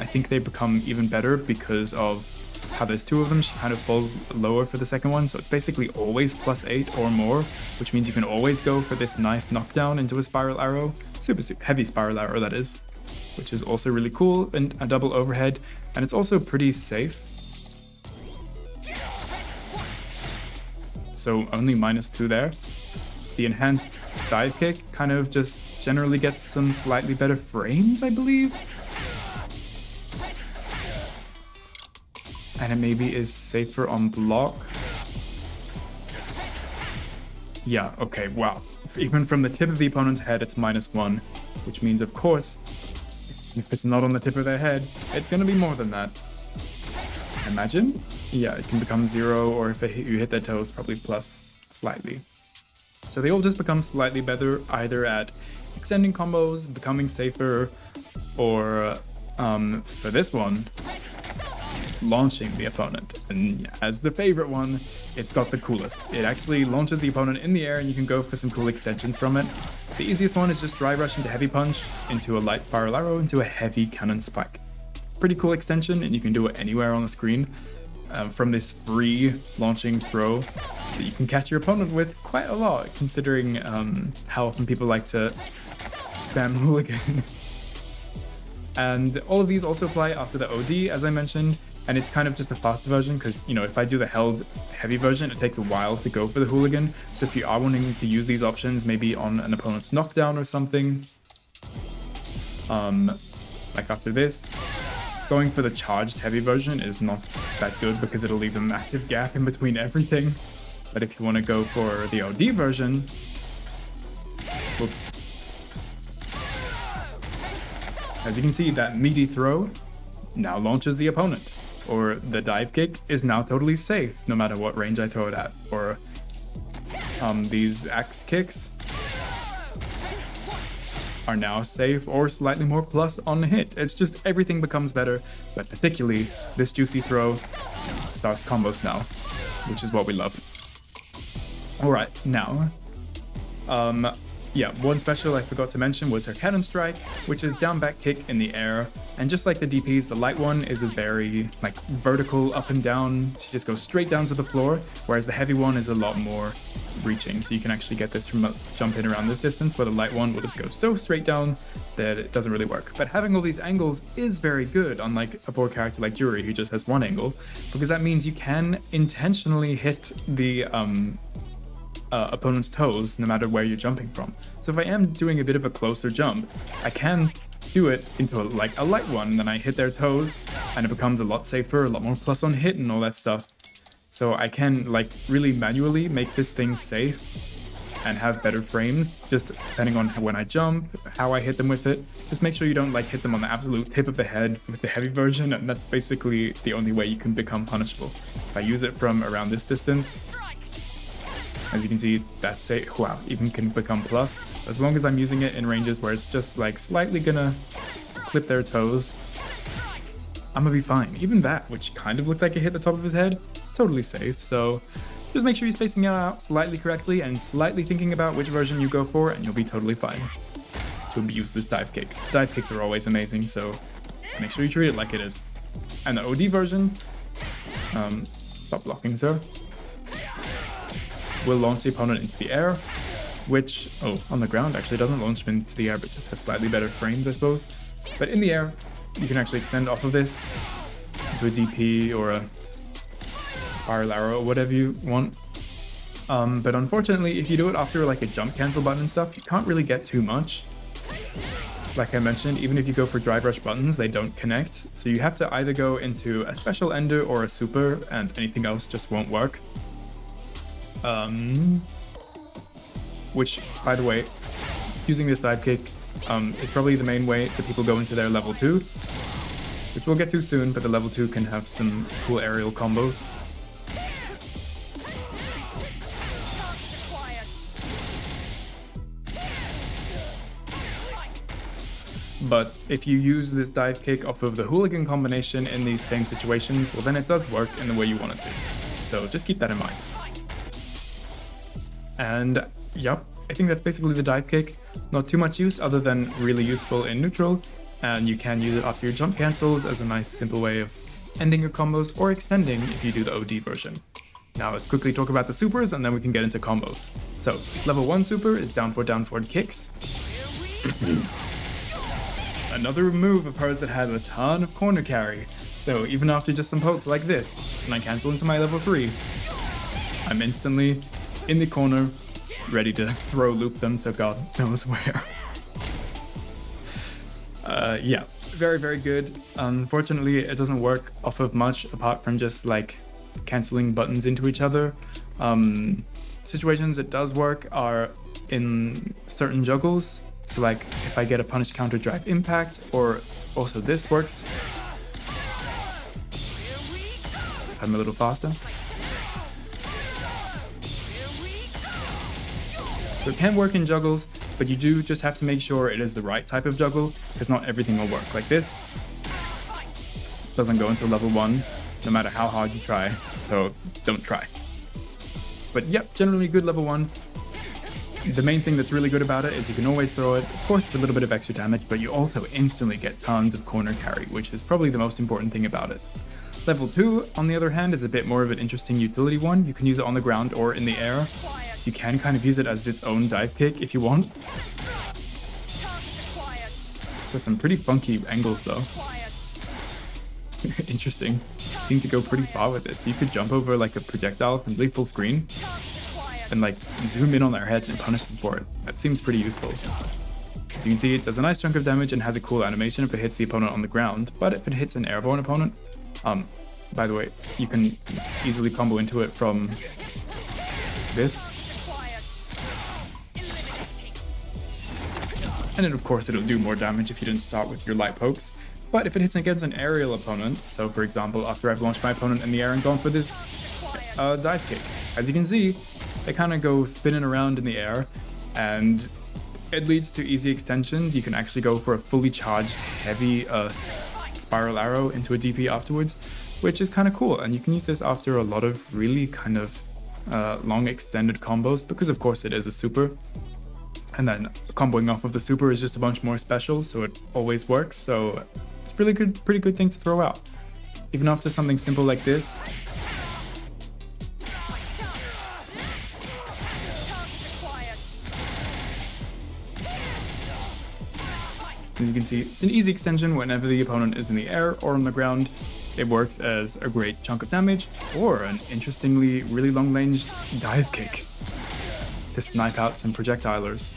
think they become even better because of how there's 2 of them. She kind of falls lower for the second one, so it's basically always +8 or more, which means you can always go for this nice knockdown into a spiral arrow, super heavy spiral arrow that is, which is also really cool, and a double overhead, and it's also pretty safe. So only -2 there. The enhanced dive kick kind of just generally gets some slightly better frames, I believe. And it maybe is safer on block. Yeah, okay, wow. Even from the tip of the opponent's head, it's -1, which means, of course, if it's not on the tip of their head, it's going to be more than that. Imagine? Yeah, it can become 0, or if you hit their toes, probably plus slightly. So they all just become slightly better either at extending combos, becoming safer, or for this one, launching the opponent. And as the favorite one, it's got the coolest. It actually launches the opponent in the air, and you can go for some cool extensions from it. The easiest one is just dry rush into heavy punch, into a light spiral arrow, into a heavy cannon spike. Pretty cool extension, and you can do it anywhere on the screen. From this free launching throw that you can catch your opponent with quite a lot, considering how often people like to spam Hooligan. And all of these also apply after the OD, as I mentioned, and it's kind of just a faster version, because, you know, if I do the held heavy version, it takes a while to go for the Hooligan. So if you are wanting to use these options, maybe on an opponent's knockdown or something, like after this, going for the charged heavy version is not that good because it'll leave a massive gap in between everything. But if you want to go for the OD version, whoops. As you can see, that meaty throw now launches the opponent. Or the dive kick is now totally safe, no matter what range I throw it at. Or these axe kicks are now safe or slightly more plus on the hit. It's just everything becomes better, but particularly this juicy throw starts combos now, which is what we love. Alright, now, yeah, one special I forgot to mention was her Cannon Strike, which is down back kick in the air. And just like the DPs, the light one is a very like vertical up and down. She just goes straight down to the floor, whereas the heavy one is a lot more reaching. So you can actually get this from jumping around this distance, where the light one will just go so straight down that it doesn't really work. But having all these angles is very good, unlike a poor character like Jury who just has one angle, because that means you can intentionally hit the opponent's toes no matter where you're jumping from. So if I am doing a bit of a closer jump, I can do it into like a light one, and then I hit their toes and it becomes a lot safer, a lot more plus on hit and all that stuff. So I can like really manually make this thing safe and have better frames, just depending on when I jump, how I hit them with it. Just make sure you don't like hit them on the absolute tip of the head with the heavy version, and that's basically the only way you can become punishable. If I use it from around this distance, as you can see, that's safe. Wow, even can become plus. As long as I'm using it in ranges where it's just like slightly gonna clip their toes, I'm gonna be fine. Even that, which kind of looked like it hit the top of his head, totally safe. So just make sure you're spacing it out slightly correctly and slightly thinking about which version you go for, and you'll be totally fine to abuse this dive kick. Dive kicks are always amazing, so make sure you treat it like it is. And the OD version, stop blocking, sir, will launch the opponent into the air, which, on the ground actually doesn't launch him into the air, but just has slightly better frames, I suppose. But in the air, you can actually extend off of this into a DP or a spiral arrow or whatever you want. But unfortunately, if you do it after like a jump cancel button and stuff, you can't really get too much. Like I mentioned, even if you go for drive rush buttons, they don't connect. So you have to either go into a special ender or a super, and anything else just won't work. Which, by the way, using this dive kick is probably the main way that people go into their level 2, which we'll get to soon, but the level 2 can have some cool aerial combos. But if you use this dive kick off of the hooligan combination in these same situations, well then it does work in the way you want it to. So just keep that in mind. And yep, I think that's basically the dive kick. Not too much use other than really useful in neutral, and you can use it after your jump cancels as a nice simple way of ending your combos or extending if you do the OD version. Now let's quickly talk about the supers and then we can get into combos. So level 1 super is down forward kicks. Another move of hers that has a ton of corner carry. So even after just some pokes like this, when I cancel into my level 3, I'm instantly in the corner, ready to throw loop them to God knows where. Yeah, very, very good. Unfortunately, it doesn't work off of much apart from just like canceling buttons into each other. Situations it does work are in certain juggles. So like if I get a punish counter drive impact, or also this works. If I'm a little faster. So it can work in juggles, but you do just have to make sure it is the right type of juggle, because not everything will work. Like this doesn't go into level 1, no matter how hard you try, so don't try. But yep, generally good level 1. The main thing that's really good about it is you can always throw it, of course for a little bit of extra damage, but you also instantly get tons of corner carry, which is probably the most important thing about it. Level 2, on the other hand, is a bit more of an interesting utility one. You can use it on the ground or in the air. You can kind of use it as its own dive kick if you want. It's got some pretty funky angles though. Interesting. Seem to go pretty far with this. So you could jump over like a projectile completely full screen and like zoom in on their heads and punish them for it. That seems pretty useful. As you can see, it does a nice chunk of damage and has a cool animation if it hits the opponent on the ground, but if it hits an airborne opponent, by the way, you can easily combo into it from this. And then of course it'll do more damage if you didn't start with your light pokes. But if it hits against an aerial opponent, so for example after I've launched my opponent in the air and gone for this dive kick, as you can see, they kind of go spinning around in the air and it leads to easy extensions. You can actually go for a fully charged heavy spiral arrow into a DP afterwards, which is kind of cool. And you can use this after a lot of really kind of long extended combos, because of course it is a super. And then comboing off of the super is just a bunch more specials, so it always works. So it's a really good, pretty good thing to throw out. Even after something simple like this, and you can see it's an easy extension whenever the opponent is in the air or on the ground. It works as a great chunk of damage, or an interestingly really long-ranged dive kick to snipe out some projectilers.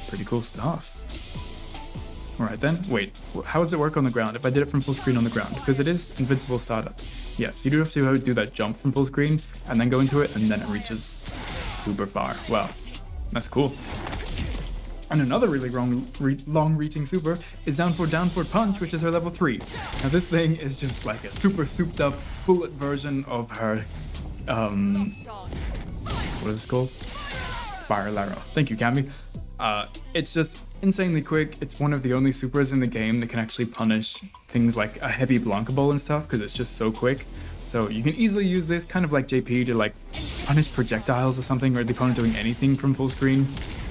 Pretty cool stuff. Alright then, wait, how does it work on the ground if I did it from full screen on the ground? Because it is invincible startup. Yes, you do have to do that jump from full screen and then go into it, and then it reaches super far. Wow, that's cool. And another really long-reaching super is down forward punch, which is her level 3. Now this thing is just like a super souped up bullet version of her, what is this called? Spiral arrow. Thank you, Cammy. It's just insanely quick. It's one of the only supers in the game that can actually punish things like a heavy Blanca Ball and stuff, because it's just so quick. So you can easily use this, kind of like JP, to like punish projectiles or something, or the opponent doing anything from full screen.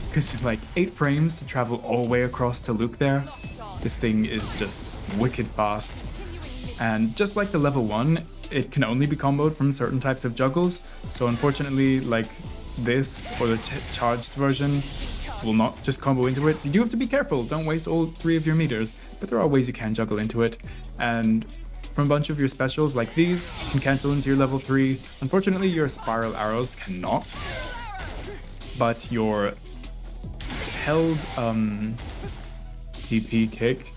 Because like 8 frames to travel all the way across to Luke there, this thing is just wicked fast. And just like the level 1, it can only be comboed from certain types of juggles, so unfortunately like this or the charged version will not just combo into it, so you do have to be careful, don't waste all 3 of your meters, but there are ways you can juggle into it. And from a bunch of your specials like these, you can cancel into your level 3. Unfortunately your spiral arrows cannot, but your held DP kick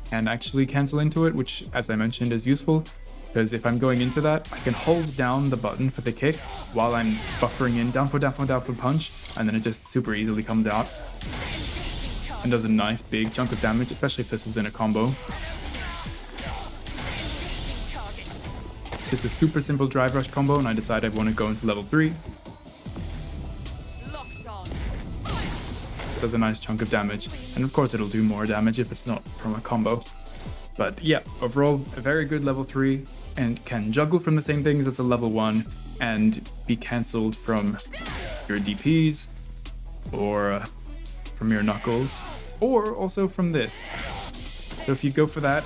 can actually cancel into it, which as I mentioned is useful, because if I'm going into that, I can hold down the button for the kick while I'm buffering in down forward punch, and then it just super easily comes out and does a nice big chunk of damage, especially if this was in a combo. Just a super simple drive rush combo, and I decided I want to go into level 3. Does a nice chunk of damage, and of course it'll do more damage if it's not from a combo. But yeah, overall a very good level 3, and can juggle from the same things as a level 1 and be cancelled from your DPs or from your knuckles, or also from this. So if you go for that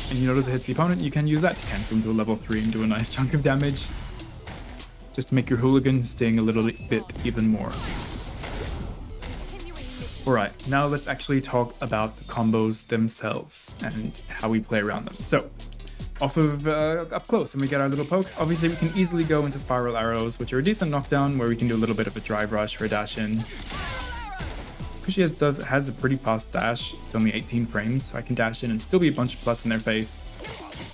and you notice it hits the opponent, you can use that to cancel into a level 3 and do a nice chunk of damage, just to make your hooligan sting a little bit even more. Alright, now let's actually talk about the combos themselves and how we play around them. So, off of up close and we get our little pokes, obviously we can easily go into spiral arrows, which are a decent knockdown where we can do a little bit of a drive rush or a dash in. Because she has a pretty fast dash, it's only 18 frames, so I can dash in and still be a bunch of plus in their face.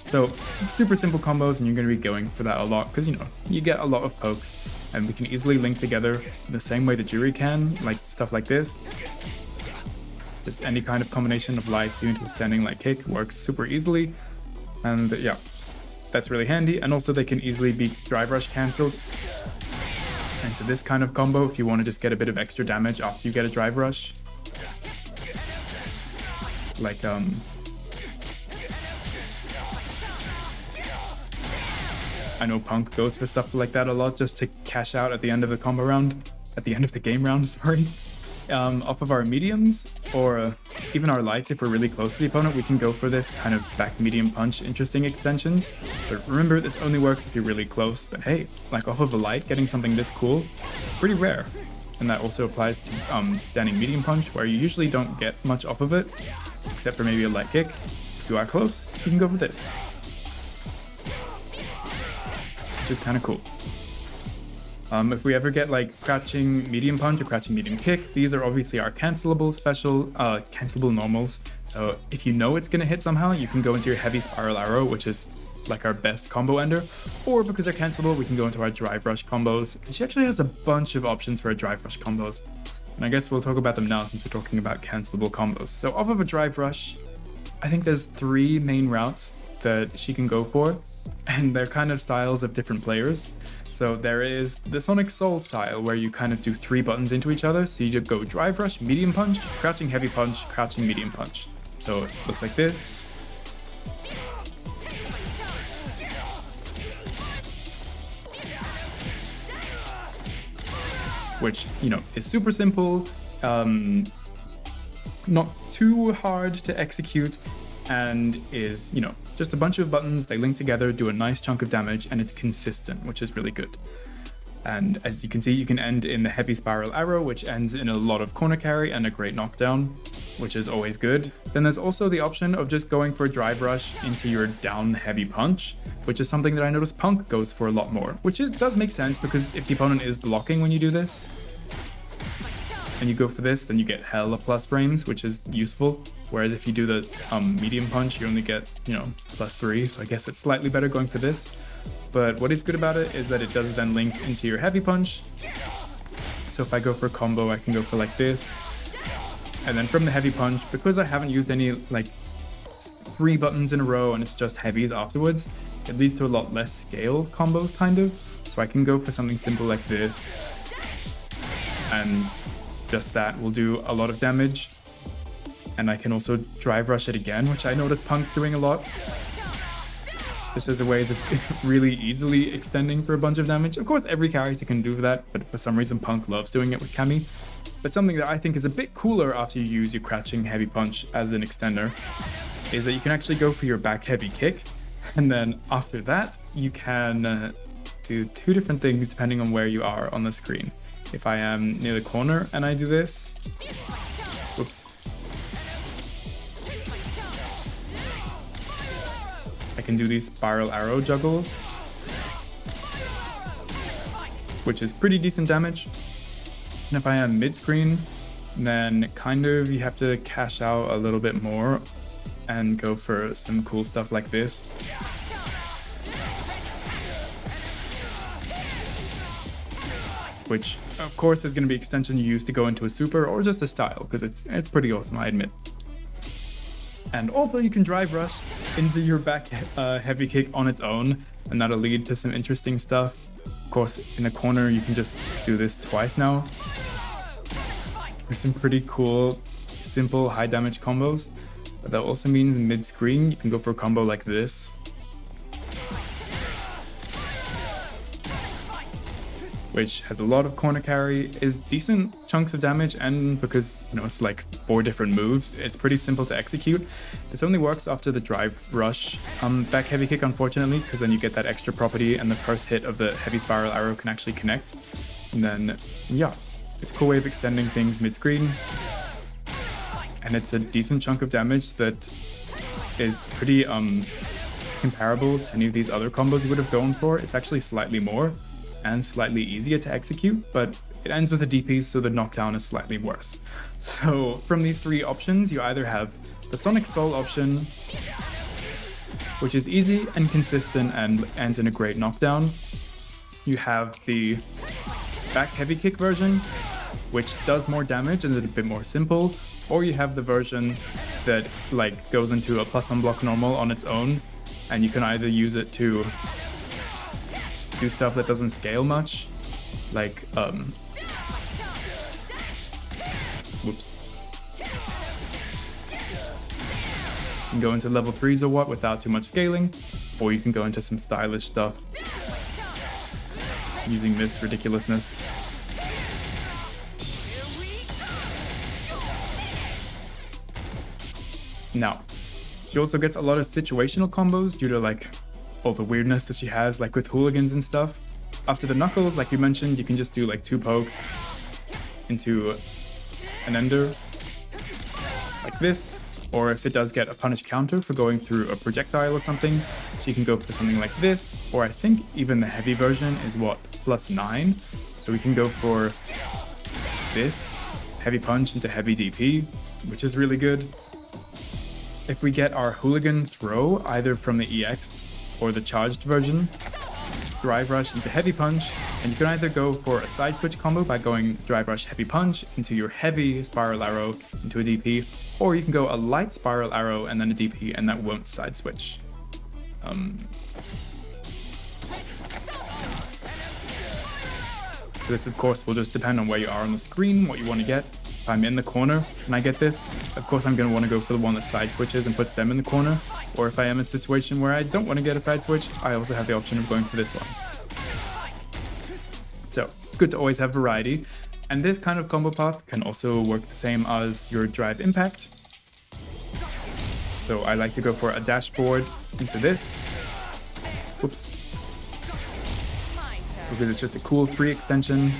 So, super simple combos, and you're going to be going for that a lot, because you know, you get a lot of pokes. And we can easily link together the same way the jury can, like stuff like this. Just any kind of combination of lights into a standing light kick works super easily. And yeah, that's really handy. And also they can easily be drive rush cancelled into this kind of combo if you want to just get a bit of extra damage after you get a drive rush. Like I know Punk goes for stuff like that a lot just to cash out at the end of the combo round, at the end of the game round, sorry. Off of our mediums, or even our lights if we're really close to the opponent, we can go for this kind of back medium punch interesting extensions. But remember, this only works if you're really close, but hey, like off of a light, getting something this cool, pretty rare. And that also applies to standing medium punch, where you usually don't get much off of it, except for maybe a light kick. If you are close, you can go for this, which is kind of cool. If we ever get like crouching medium punch or crouching medium kick, these are obviously our cancelable special, cancelable normals. So if you know it's gonna hit somehow, you can go into your heavy spiral arrow, which is like our best combo ender, or because they're cancelable, we can go into our drive rush combos. And she actually has a bunch of options for our drive rush combos. And I guess we'll talk about them now since we're talking about cancelable combos. So off of a drive rush, I think there's 3 main routes that she can go for, and they're kind of styles of different players. So there is the Sonic Soul style, where you kind of do 3 buttons into each other. So you just go drive rush, medium punch, crouching heavy punch, crouching medium punch. So it looks like this. which, you know, is super simple, not too hard to execute, and is, you know, just a bunch of buttons, they link together, do a nice chunk of damage, and it's consistent, which is really good. And as you can see, you can end in the heavy spiral arrow, which ends in a lot of corner carry and a great knockdown, which is always good. Then there's also the option of just going for a drive rush into your down heavy punch, which is something that I noticed Punk goes for a lot more, which does make sense because if the opponent is blocking when you do this, and you go for this, then you get hella plus frames, which is useful. Whereas if you do the medium punch, you only get, you know, +3, so I guess it's slightly better going for this. But what is good about it is that it does then link into your heavy punch. So if I go for a combo, I can go for like this. And then from the heavy punch, because I haven't used any like 3 buttons in a row and it's just heavies afterwards, it leads to a lot less scale combos kind of. So I can go for something simple like this. And just that will do a lot of damage. And I can also drive rush it again, which I noticed Punk doing a lot. Just as a way of really easily extending for a bunch of damage. Of course, every character can do that, but for some reason Punk loves doing it with Cammy. But something that I think is a bit cooler after you use your crouching heavy punch as an extender is that you can actually go for your back heavy kick. And then after that, you can do 2 different things depending on where you are on the screen. If I am near the corner and I do this, whoops, I can do these spiral arrow juggles, which is pretty decent damage. And if I am mid-screen, then kind of you have to cash out a little bit more and go for some cool stuff like this. Which of course is going to be extension you use to go into a super or just a style, because it's pretty awesome, I admit. And also you can drive rush into your back heavy kick on its own, and that'll lead to some interesting stuff. Of course, in the corner you can just do this twice now. There's some pretty cool, simple, high damage combos. But that also means mid-screen you can go for a combo like this. Which has a lot of corner carry, is decent chunks of damage, and because, you know, it's like 4 different moves, it's pretty simple to execute. This only works after the drive rush back heavy kick, unfortunately, because then you get that extra property and the first hit of the heavy spiral arrow can actually connect. And then, yeah, it's a cool way of extending things mid-screen. And it's a decent chunk of damage that is pretty comparable to any of these other combos you would have gone for. It's actually slightly more and slightly easier to execute, but it ends with a DP, so the knockdown is slightly worse. So from these 3 options, you either have the Sonic Soul option, which is easy and consistent and ends in a great knockdown. You have the back heavy kick version, which does more damage and is a bit more simple, or you have the version that like goes into a +1 block normal on its own, and you can either use it to do stuff that doesn't scale much, like whoops, you can go into level 3s or what without too much scaling, or you can go into some stylish stuff using this ridiculousness. Now, she also gets a lot of situational combos due to like all the weirdness that she has, like with hooligans and stuff. After the knuckles, like you mentioned, you can just do like 2 pokes into an ender, like this. Or if it does get a punish counter for going through a projectile or something, she can go for something like this. Or I think even the heavy version is what, +9? So we can go for this, heavy punch into heavy DP, which is really good. If we get our hooligan throw, either from the EX or the charged version, drive rush into heavy punch, and you can either go for a side switch combo by going drive rush heavy punch into your heavy spiral arrow into a DP, or you can go a light spiral arrow and then a DP, and that won't side switch. So this of course will just depend on where you are on the screen, what you want to get. If I'm in the corner and I get this, of course I'm going to want to go for the one that side switches and puts them in the corner. Or if I am in a situation where I don't want to get a side switch, I also have the option of going for this one. So it's good to always have variety. And this kind of combo path can also work the same as your drive impact. So I like to go for a dashboard into this. Whoops. Because it's just a cool free extension.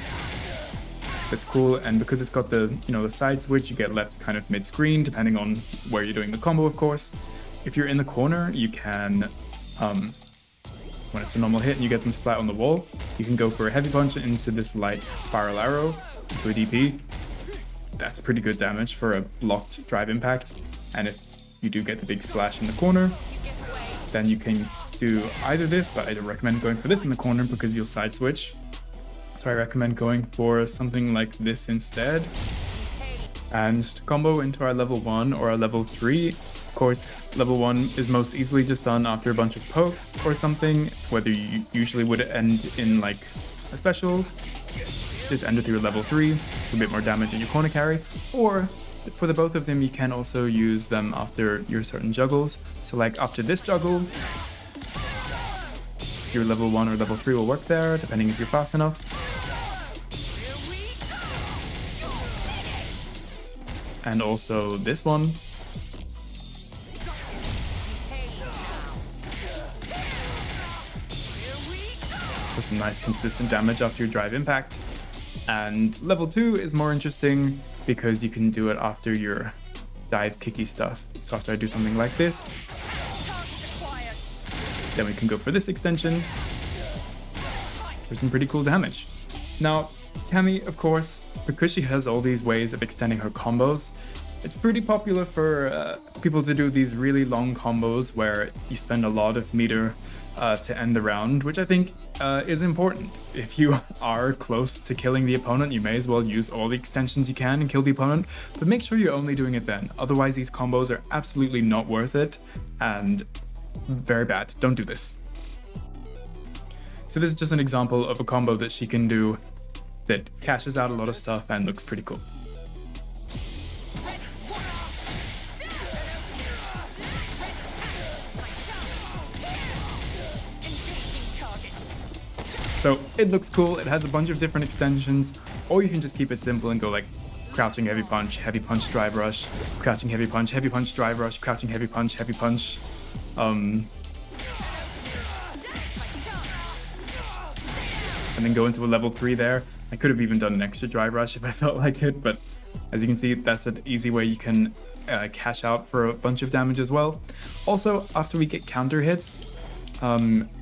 That's cool, and because it's got the, the side switch, you get left kind of mid-screen, depending on where you're doing the combo, of course. If you're in the corner, you can, when it's a normal hit and you get them splat on the wall, you can go for a heavy punch into this light spiral arrow, into a DP. That's pretty good damage for a blocked drive impact, and if you do get the big splash in the corner, then you can do either this, but I recommend going for this in the corner because you'll side switch. So I recommend going for something like this instead. And to combo into our level 1 or our level 3, of course, level 1 is most easily just done after a bunch of pokes or something, whether you usually would end in like a special, just end it through level 3, a bit more damage in your corner carry, or for the both of them, you can also use them after your certain juggles. So like after this juggle, your level 1 or level 3 will work there, depending if you're fast enough. And also this one. For some nice consistent damage after your drive impact. And level 2 is more interesting because you can do it after your dive kicky stuff. So after I do something like this, then we can go for this extension for some pretty cool damage. Now, Cammy, of course, because she has all these ways of extending her combos, it's pretty popular for people to do these really long combos where you spend a lot of meter to end the round, which I think is important. If you are close to killing the opponent, you may as well use all the extensions you can and kill the opponent, but make sure you're only doing it then. Otherwise, these combos are absolutely not worth it and very bad. Don't do this. So this is just an example of a combo that she can do that cashes out a lot of stuff and looks pretty cool. So it looks cool, it has a bunch of different extensions, or you can just keep it simple and go like crouching heavy punch, drive rush, crouching heavy punch, drive rush, crouching heavy punch, and then go into a level 3 there. I could have even done an extra drive rush if I felt like it, but as you can see, that's an easy way you can cash out for a bunch of damage as well. Also, after we get counter hits,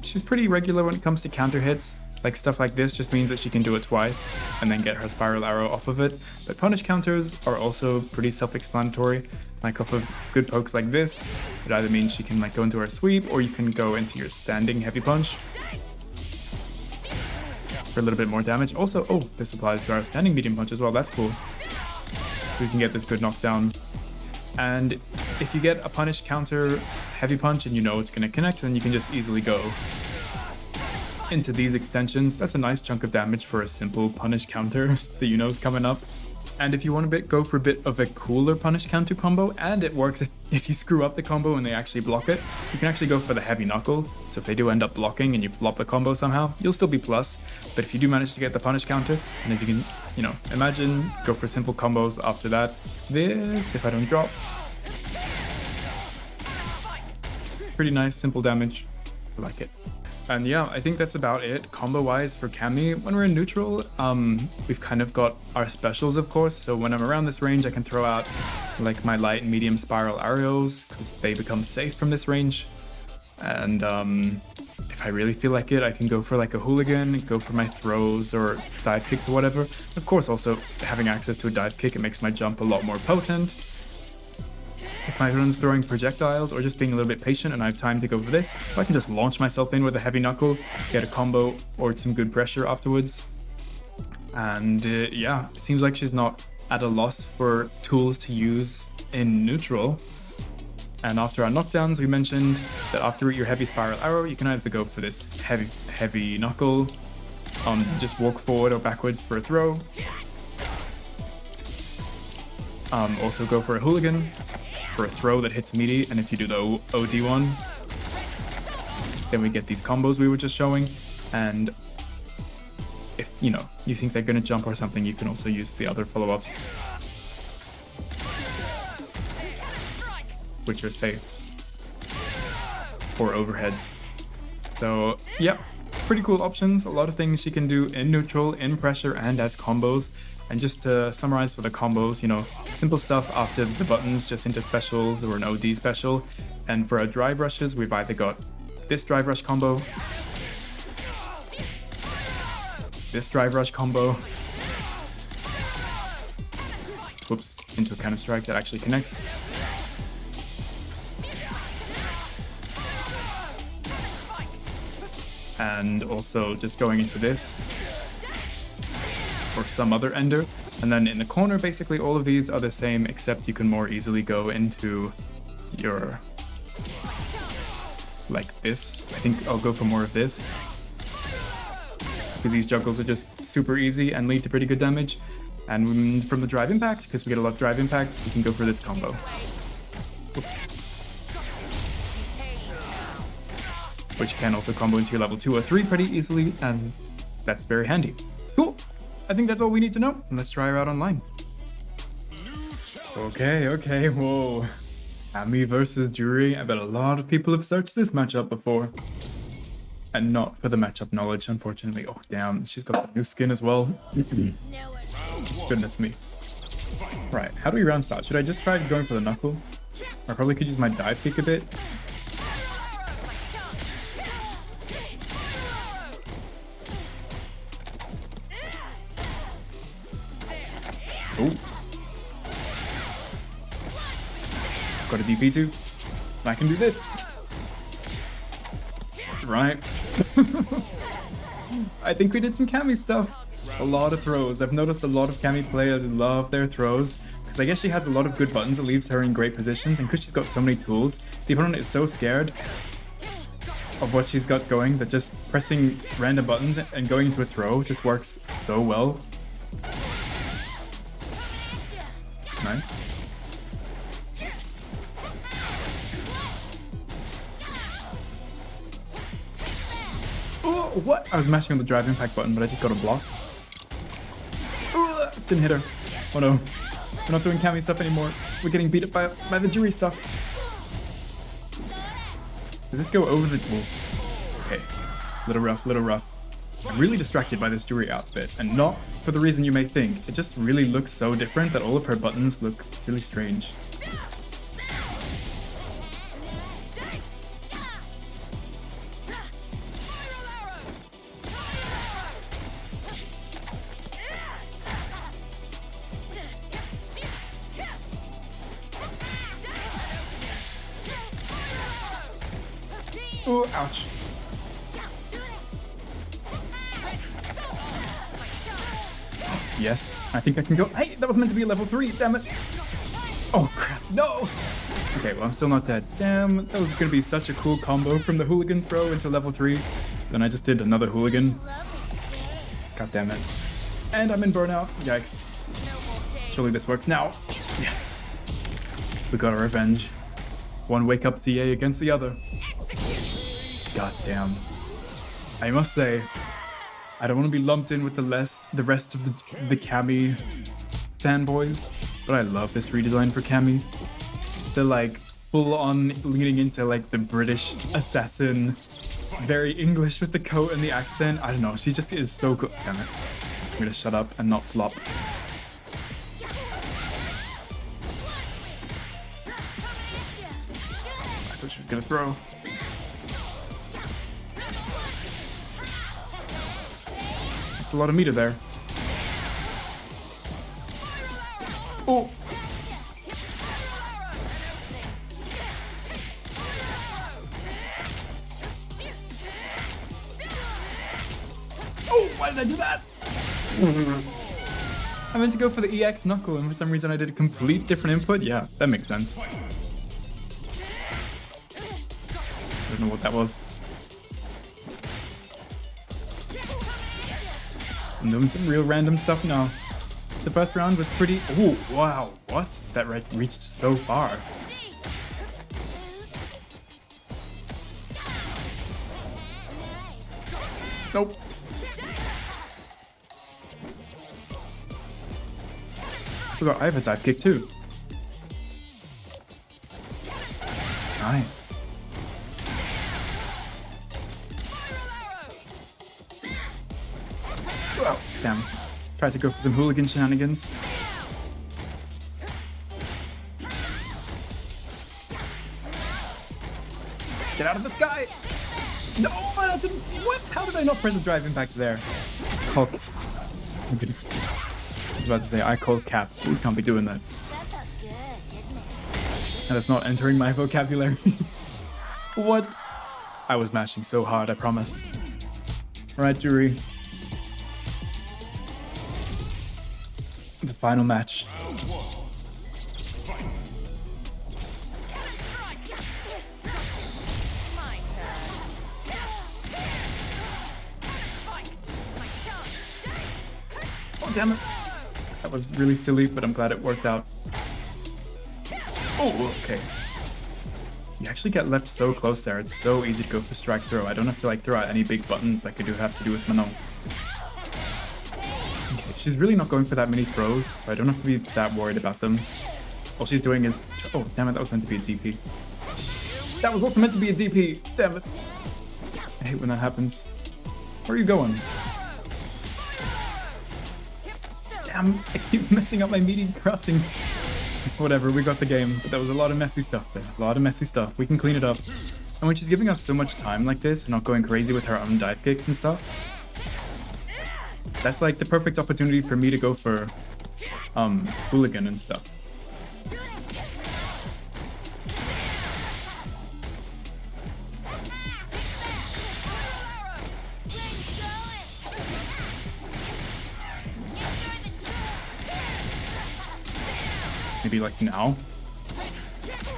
she's pretty regular when it comes to counter hits. Like stuff like this just means that she can do it twice and then get her spiral arrow off of it. But punish counters are also pretty self-explanatory. Like off of good pokes like this, it either means she can like go into her sweep or you can go into your standing heavy punch for a little bit more damage. Also, oh, this applies to our standing medium punch as well. That's cool. So we can get this good knockdown. And if you get a punish counter heavy punch and you know it's going to connect, then you can just easily go into these extensions. That's a nice chunk of damage for a simple punish counter that you know is coming up. And if you want to go for a bit of a cooler punish counter combo, and it works if you screw up the combo and they actually block it, you can actually go for the heavy knuckle. So if they do end up blocking and you flop the combo somehow, you'll still be plus. But if you do manage to get the punish counter, and as you can, imagine, go for simple combos after that. This, if I don't drop. Pretty nice, simple damage. I like it. And yeah, I think that's about it combo-wise for Cammy. When we're in neutral, we've kind of got our specials, of course. So when I'm around this range, I can throw out like my light and medium spiral arrows because they become safe from this range. And if I really feel like it, I can go for like a hooligan, go for my throws or dive kicks or whatever. Of course, also having access to a dive kick, it makes my jump a lot more potent. If my opponent's throwing projectiles or just being a little bit patient and I have time to go for this, I can just launch myself in with a heavy knuckle, get a combo or some good pressure afterwards. And yeah, it seems like she's not at a loss for tools to use in neutral. And after our knockdowns, we mentioned that after your heavy spiral arrow, you can either go for this heavy knuckle, just walk forward or backwards for a throw. Also go for a hooligan for a throw that hits meaty, and if you do the OD one, then we get these combos we were just showing. And if you know, you think they're gonna jump or something, you can also use the other follow-ups, which are safe, or overheads. So yeah, pretty cool options. A lot of things she can do in neutral, in pressure, and as combos. And just to summarize for the combos, you know, simple stuff after the buttons, just into specials or an OD special. And for our drive rushes, we've either got this drive rush combo, this drive rush combo, whoops, into a counter strike that actually connects, and also just going into this or some other ender. And then in the corner, basically all of these are the same, except you can more easily go into your, like this. I think I'll go for more of this, because these juggles are just super easy and lead to pretty good damage. And from the drive impact, because we get a lot of drive impacts, we can go for this combo. Oops. Which can also combo into your level 2 or 3 pretty easily, and that's very handy. Cool. I think that's all we need to know. Let's try her out online. Okay, whoa. Cammy versus Jury. I bet a lot of people have searched this matchup before. And not for the matchup knowledge, unfortunately. Oh, damn. She's got the new skin as well. Goodness me. Right, how do we round start? Should I just try going for the knuckle? I probably could use my dive kick a bit. Oh. Got a DP too. I can do this. Right. I think we did some Cammy stuff. A lot of throws. I've noticed a lot of Cammy players love their throws, because I guess she has a lot of good buttons that leaves her in great positions, and because she's got so many tools, the opponent is so scared of what she's got going that just pressing random buttons and going into a throw just works so well. Nice. Oh, what? I was mashing on the drive impact button, but I just got a block. Oh, didn't hit her. Oh no. We're not doing Cammy stuff anymore. We're getting beat up by the Jury stuff. Does this go over the... Whoa. Okay. Little rough. I'm really distracted by this Jury outfit, and not for the reason you may think. It just really looks so different that all of her buttons look really strange. Oh, ouch. Yes, I think I can go. Hey, that was meant to be a level 3, damn it. Oh crap, no. Okay, well I'm still not dead. Damn, that was gonna be such a cool combo from the hooligan throw into level 3. Then I just did another hooligan. God damn it. And I'm in burnout, yikes. Surely this works now. Yes. We got our revenge. One wake up CA against the other. God damn. I must say, I don't want to be lumped in with the rest of the Cammy fanboys, but I love this redesign for Cammy. They're like full on leaning into like the British assassin, very English with the coat and the accent. I don't know, she just is so good. Damn it. I'm gonna shut up and not flop. I thought she was gonna throw. That's a lot of meter there. Oh! Oh, why did I do that? I meant to go for the EX knuckle, and for some reason I did a complete different input. Yeah, that makes sense. I don't know what that was. I'm doing some real random stuff now. The first round was pretty... Oh, wow. What? That reached so far. Nope. Forgot I have a dive kick too. Nice. Oh, damn. Tried to go for some hooligan shenanigans. Get out of the sky! No, I didn't. What? How did I not press the drive impact there? Oh, I'm gonna, I was about to say, I called cap. We can't be doing that. And that's not entering my vocabulary. What? I was mashing so hard, I promise. Alright, Jury. The final match. Oh, damn it. That was really silly, but I'm glad it worked out. Oh, okay. You actually get left so close there. It's so easy to go for strike throw. I don't have to like throw out any big buttons like I do have to do with Manon. Okay, she's really not going for that many throws, so I don't have to be that worried about them. All she's doing is... Oh, damn it, that was meant to be a DP. That was also meant to be a DP! Damn it. I hate when that happens. Where are you going? Damn, I keep messing up my medium crouching. Whatever, we got the game, but there was a lot of messy stuff there. A lot of messy stuff. We can clean it up. And when she's giving us so much time like this and not going crazy with her own dive kicks and stuff, that's like the perfect opportunity for me to go for hooligan and stuff. Maybe like now.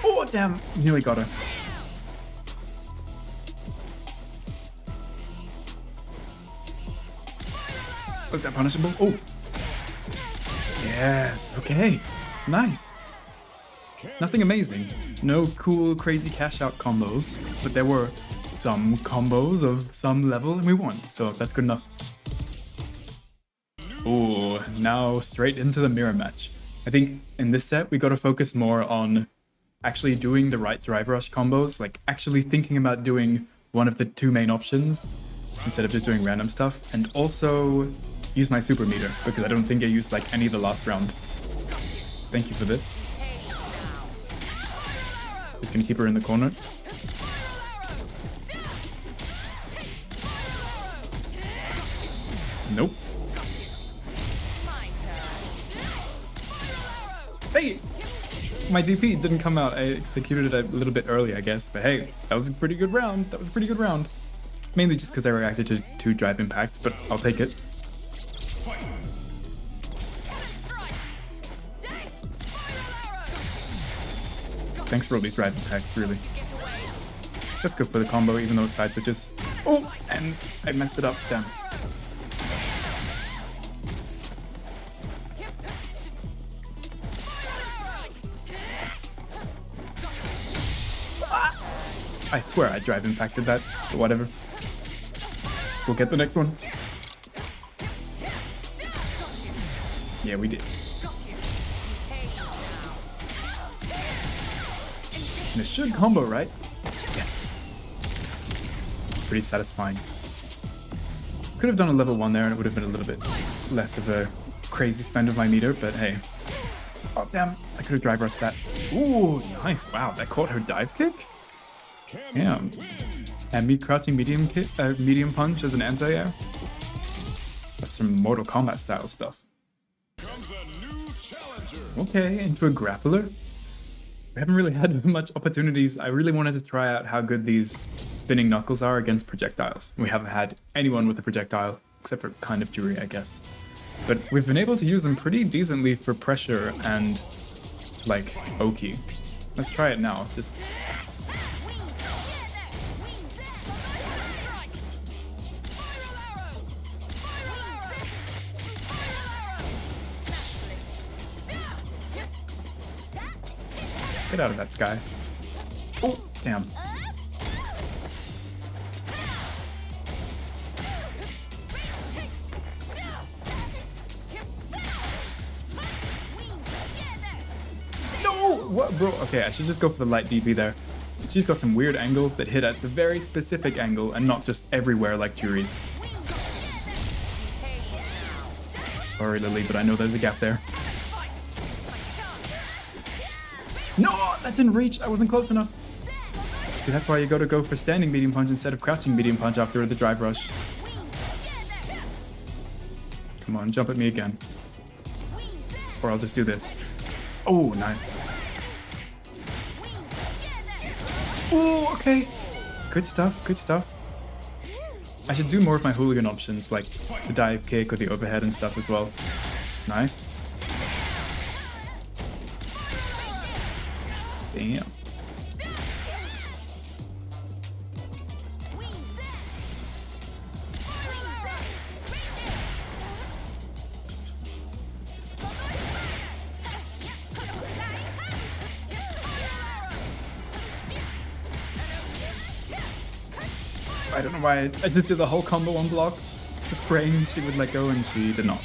Oh, damn. Nearly got her. Was that punishable? Oh. Yes. Okay. Nice. Nothing amazing. No cool, crazy cash out combos, but there were some combos of some level and we won. So that's good enough. Oh, now straight into the mirror match. I think in this set, we got to focus more on actually doing the right drive rush combos, like actually thinking about doing one of the two main options instead of just doing random stuff, and also use my super meter, because I don't think I used like any of the last round. Thank you for this. Just gonna keep her in the corner. Nope. Hey! My DP didn't come out. I executed it a little bit early, I guess. But hey, that was a pretty good round. That was a pretty good round. Mainly just because I reacted to 2 drive impacts, but I'll take it. Thanks for all these drive impacts, really. Let's go for the combo, even though it's side switches. Oh, and I messed it up. Damn. I swear I drive impacted that, but whatever. We'll get the next one. Yeah, we did. And it should combo, right? Yeah. It's pretty satisfying. Could have done a level 1 there and it would have been a little bit less of a crazy spend of my meter, but hey. Oh, damn. I could have drive rushed that. Ooh, nice. Wow, that caught her dive kick? Damn. And me crouching medium kick, medium punch as an anti-air. That's some Mortal Kombat style stuff. Okay, into a grappler. We haven't really had much opportunities. I really wanted to try out how good these spinning knuckles are against projectiles. We haven't had anyone with a projectile, except for kind of Jury, I guess. But we've been able to use them pretty decently for pressure and, like, Oki. Let's try it now. Just... Get out of that sky. Oh, damn. what, bro? Okay, I should just go for the light DP there. She's got some weird angles that hit at the very specific angle and not just everywhere like Jury's. Sorry, Lily, but I know there's a gap there. No, that didn't reach. I wasn't close enough. See, that's why you gotta go for standing medium punch instead of crouching medium punch after the drive rush. Come on, jump at me again. Or I'll just do this. Oh, nice. Oh, okay. Good stuff, good stuff. I should do more of my hooligan options, like the dive kick or the overhead and stuff as well. Nice. Damn. I don't know why I just did the whole combo on block. The frame she would let go and she did not.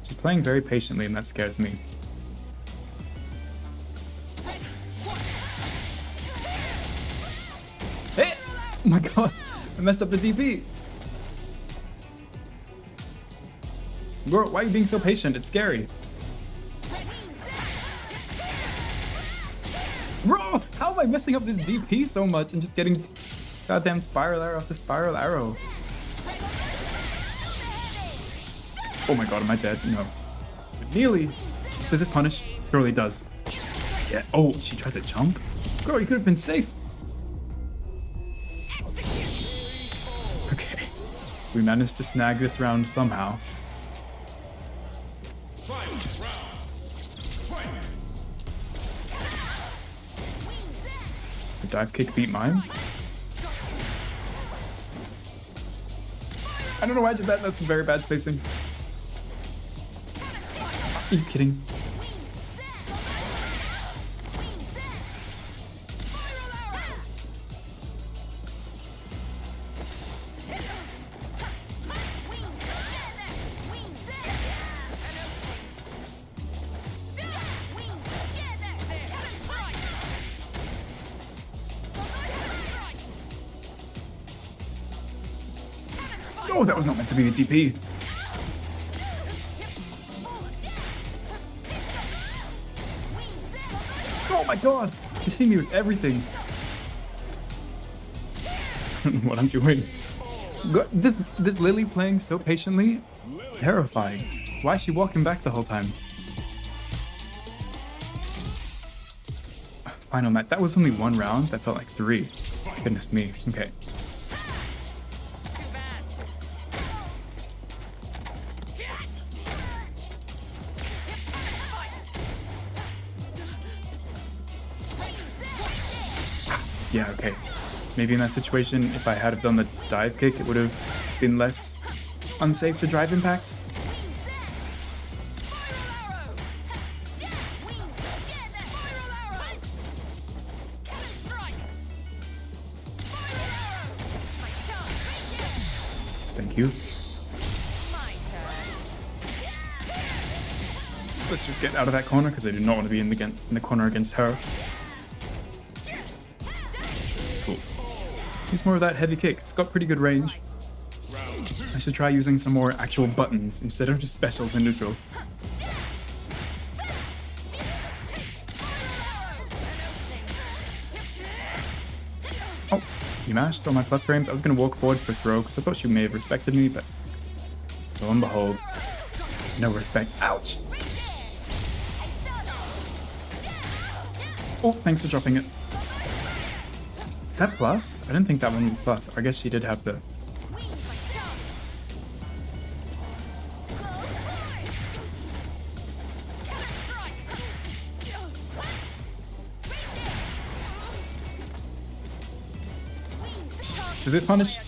She's playing very patiently and that scares me. Hey! Oh my god, I messed up the DP. Girl, why are you being so patient? It's scary. Bro, how am I messing up this DP so much and just getting goddamn spiral arrow after spiral arrow? Oh my god, am I dead? No. But nearly. Does this punish? Surely does. Yeah. Oh, she tried to jump? Girl, you could have been safe. Okay. We managed to snag this round somehow. The dive kick beat mine. I don't know why I did that. That's some very bad spacing. Are you kidding? Oh, that was not meant to be a DP. Oh my god! She's hitting me with everything. I don't know what I'm doing. This Lily playing so patiently? Terrifying. Why is she walking back the whole time? Final match. That was only one round. That felt like 3. Goodness me. Okay. Yeah, okay. Maybe in that situation, if I had have done the dive kick, it would have been less unsafe to drive impact. Thank you. Let's just get out of that corner because I do not want to be in the corner against her. Cool. Use more of that heavy kick. It's got pretty good range. I should try using some more actual buttons instead of just specials and neutral. Oh, you mashed on my plus frames. I was going to walk forward for throw because I thought she may have respected me, but lo and behold, no respect. Ouch! Oh, thanks for dropping it. Is that plus? I didn't think that one was plus. I guess she did have the... Does it punish?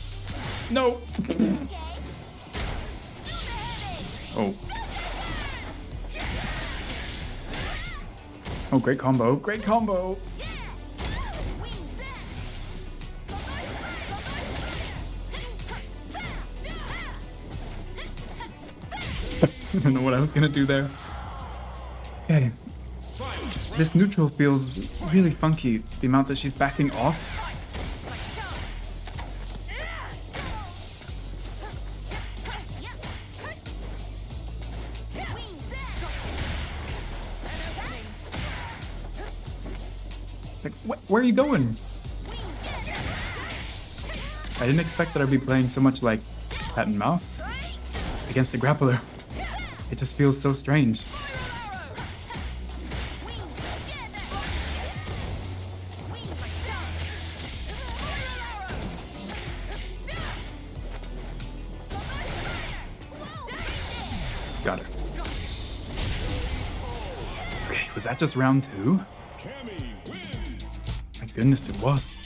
No! Oh. Oh, great combo. Great combo! I don't know what I was gonna do there. Okay. This neutral feels really funky, the amount that she's backing off. Like, where are you going? I didn't expect that I'd be playing so much like cat and mouse against the grappler. It just feels so strange. Got her. Okay, was that just round 2? My goodness, it was.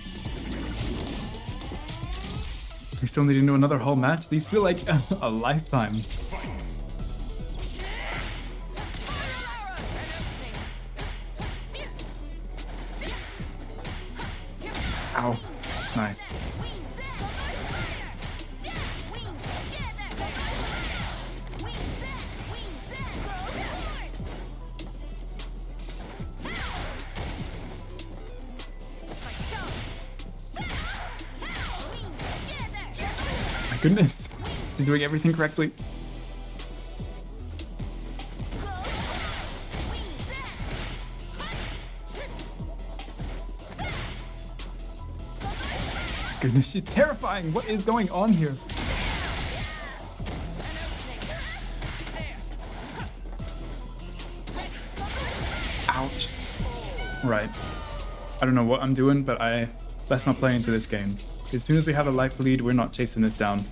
We still need to do another whole match? These feel like a lifetime. Ow. Nice. My goodness. She's doing everything correctly. Goodness, she's terrifying. What is going on here? Ouch. Right. I don't know what I'm doing, but let's not play into this game. As soon as we have a life lead, we're not chasing this down.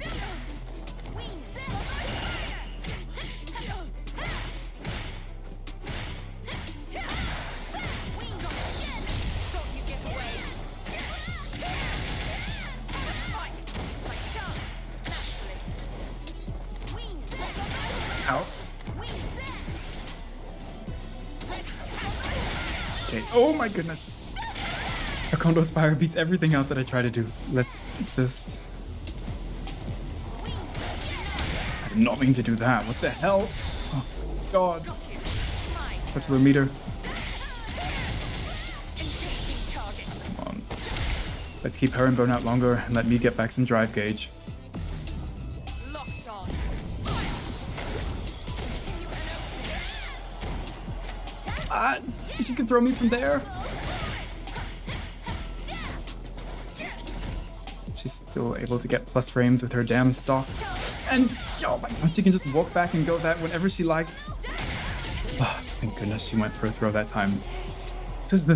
Ow. Okay. Oh my goodness. A Kondo Spire beats everything out that I try to do. Let's just... I did not mean to do that. What the hell? Oh, God. Touch the meter. Come on. Let's keep her in burnout longer and let me get back some drive gauge. Ah, she can throw me from there. She's still able to get plus frames with her damn stock. And, oh my god, she can just walk back and go that whenever she likes. Oh, thank goodness she went for a throw that time. This is the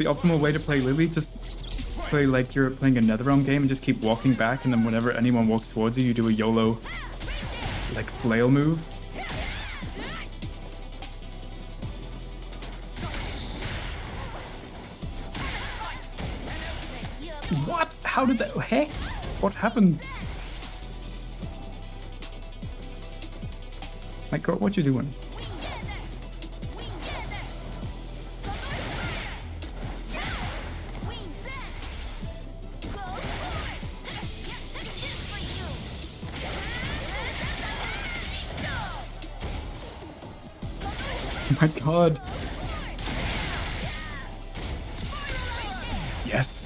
optimal way to play Lily. Just play like you're playing a NetherRealm game and just keep walking back, and then whenever anyone walks towards you, you do a YOLO, like, flail move. What? How did that... Hey? What happened? Like, girl, what you doing? Oh my god. Yes.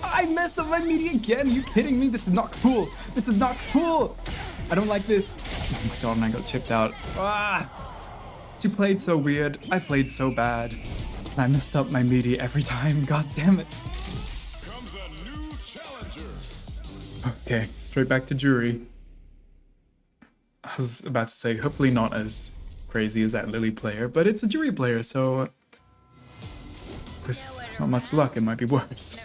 I messed up my media again. Are you kidding me? This is not cool. This is not cool. I don't like this. Oh my god, and I got chipped out. Ah! She played so weird. I played so bad. And I messed up my media every time. God damn it. Comes a new challenger. Okay, straight back to jury. I was about to say, hopefully not as crazy as that Lily player, but it's a jury player, so with not much luck, it might be worse.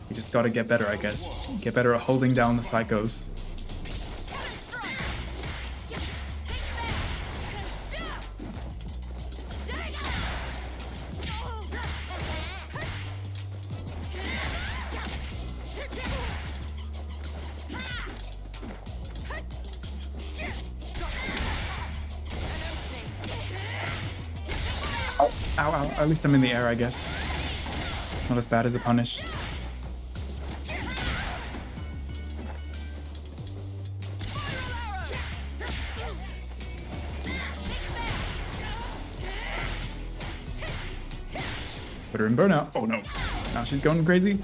You just gotta get better, I guess. Get better at holding down the psychos. Ow, ow, ow. At least I'm in the air, I guess. Not as bad as a punish. Put her in burnout. Oh no. Now she's going crazy.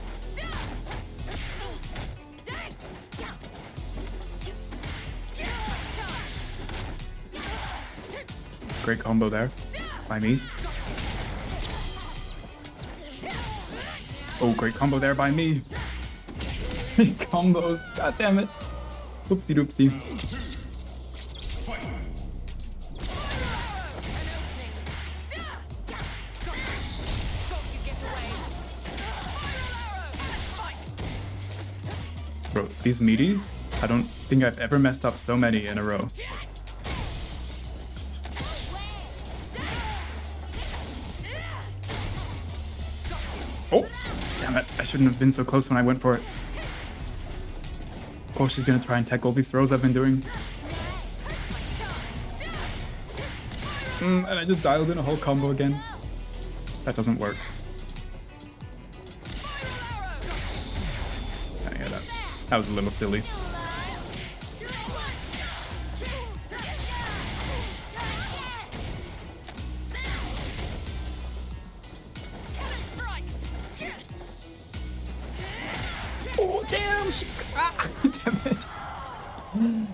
Great combo there by me. Oh, great combo there by me. Combos, god damn it. Oopsie doopsie. Bro, these meaties, I don't think I've ever messed up so many in a row. Oh, damn it. I shouldn't have been so close when I went for it. Of course she's gonna try and tech all these throws I've been doing. And I just dialed in a whole combo again. That doesn't work. Yeah, that was a little silly. Oh, damn! Damn it.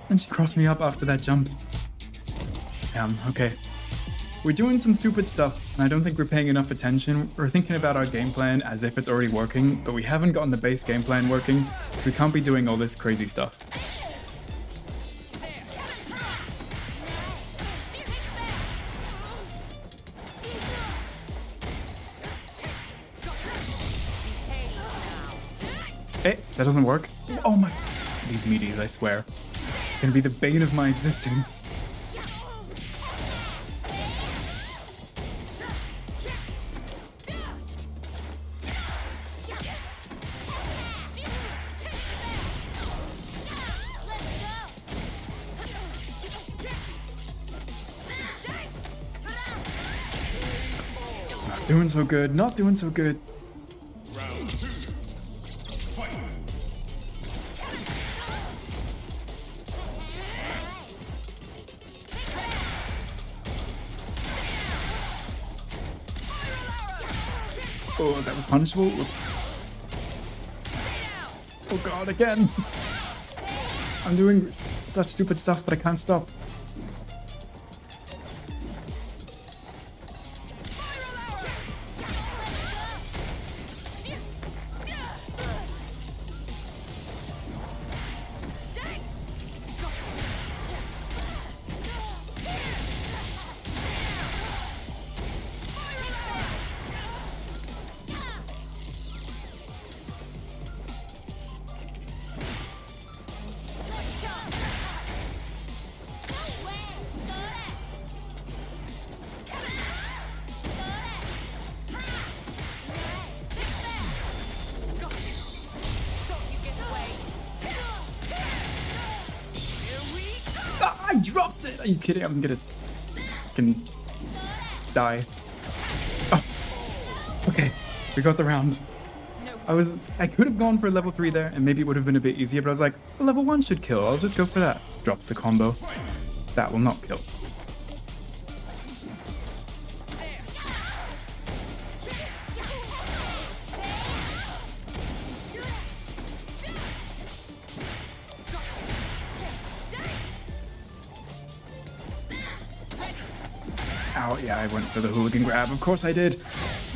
And she crossed me up after that jump. Damn, okay. We're doing some stupid stuff, and I don't think we're paying enough attention. We're thinking about our game plan as if it's already working, but we haven't gotten the base game plan working, so we can't be doing all this crazy stuff. Hey, that doesn't work. Oh my... These meaties, I swear. Gonna be the bane of my existence. Not doing so good, not doing so good. Round 2. Fight. Oh, that was punishable. Whoops. Oh god, again. I'm doing such stupid stuff, but I can't stop. Ah, I dropped it! Are you kidding? I'm gonna die. Oh, okay. We got the round. I could have gone for a level 3 there, and maybe it would have been a bit easier, but I was like, the level 1 should kill. I'll just go for that. Drops the combo. That will not kill. Ow, yeah, I went for the hooligan grab. Of course I did.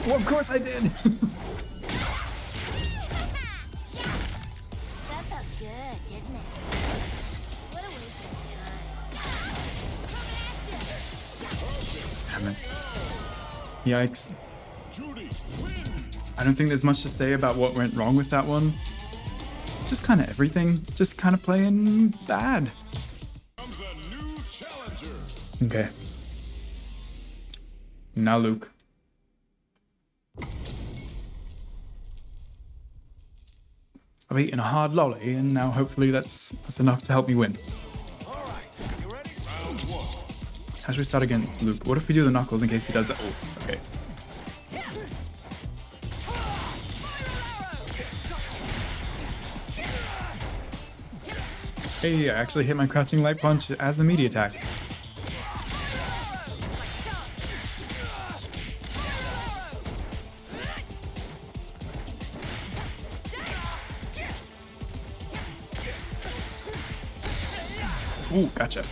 Well, of course I did. That felt good, didn't it? What a waste of time. Damn it. Yikes. Judy, win. I don't think there's much to say about what went wrong with that one. Just kind of everything. Just kind of playing bad. Comes a new challenger. Okay. Now Luke. I've eaten a hard lolly, and now hopefully that's enough to help me win. All right, you ready? Round 1. How should we start against Luke? What if we do the knuckles in case he does that? Oh, okay. Hey, I actually hit my crouching light punch as the melee attack. Ooh, gotcha.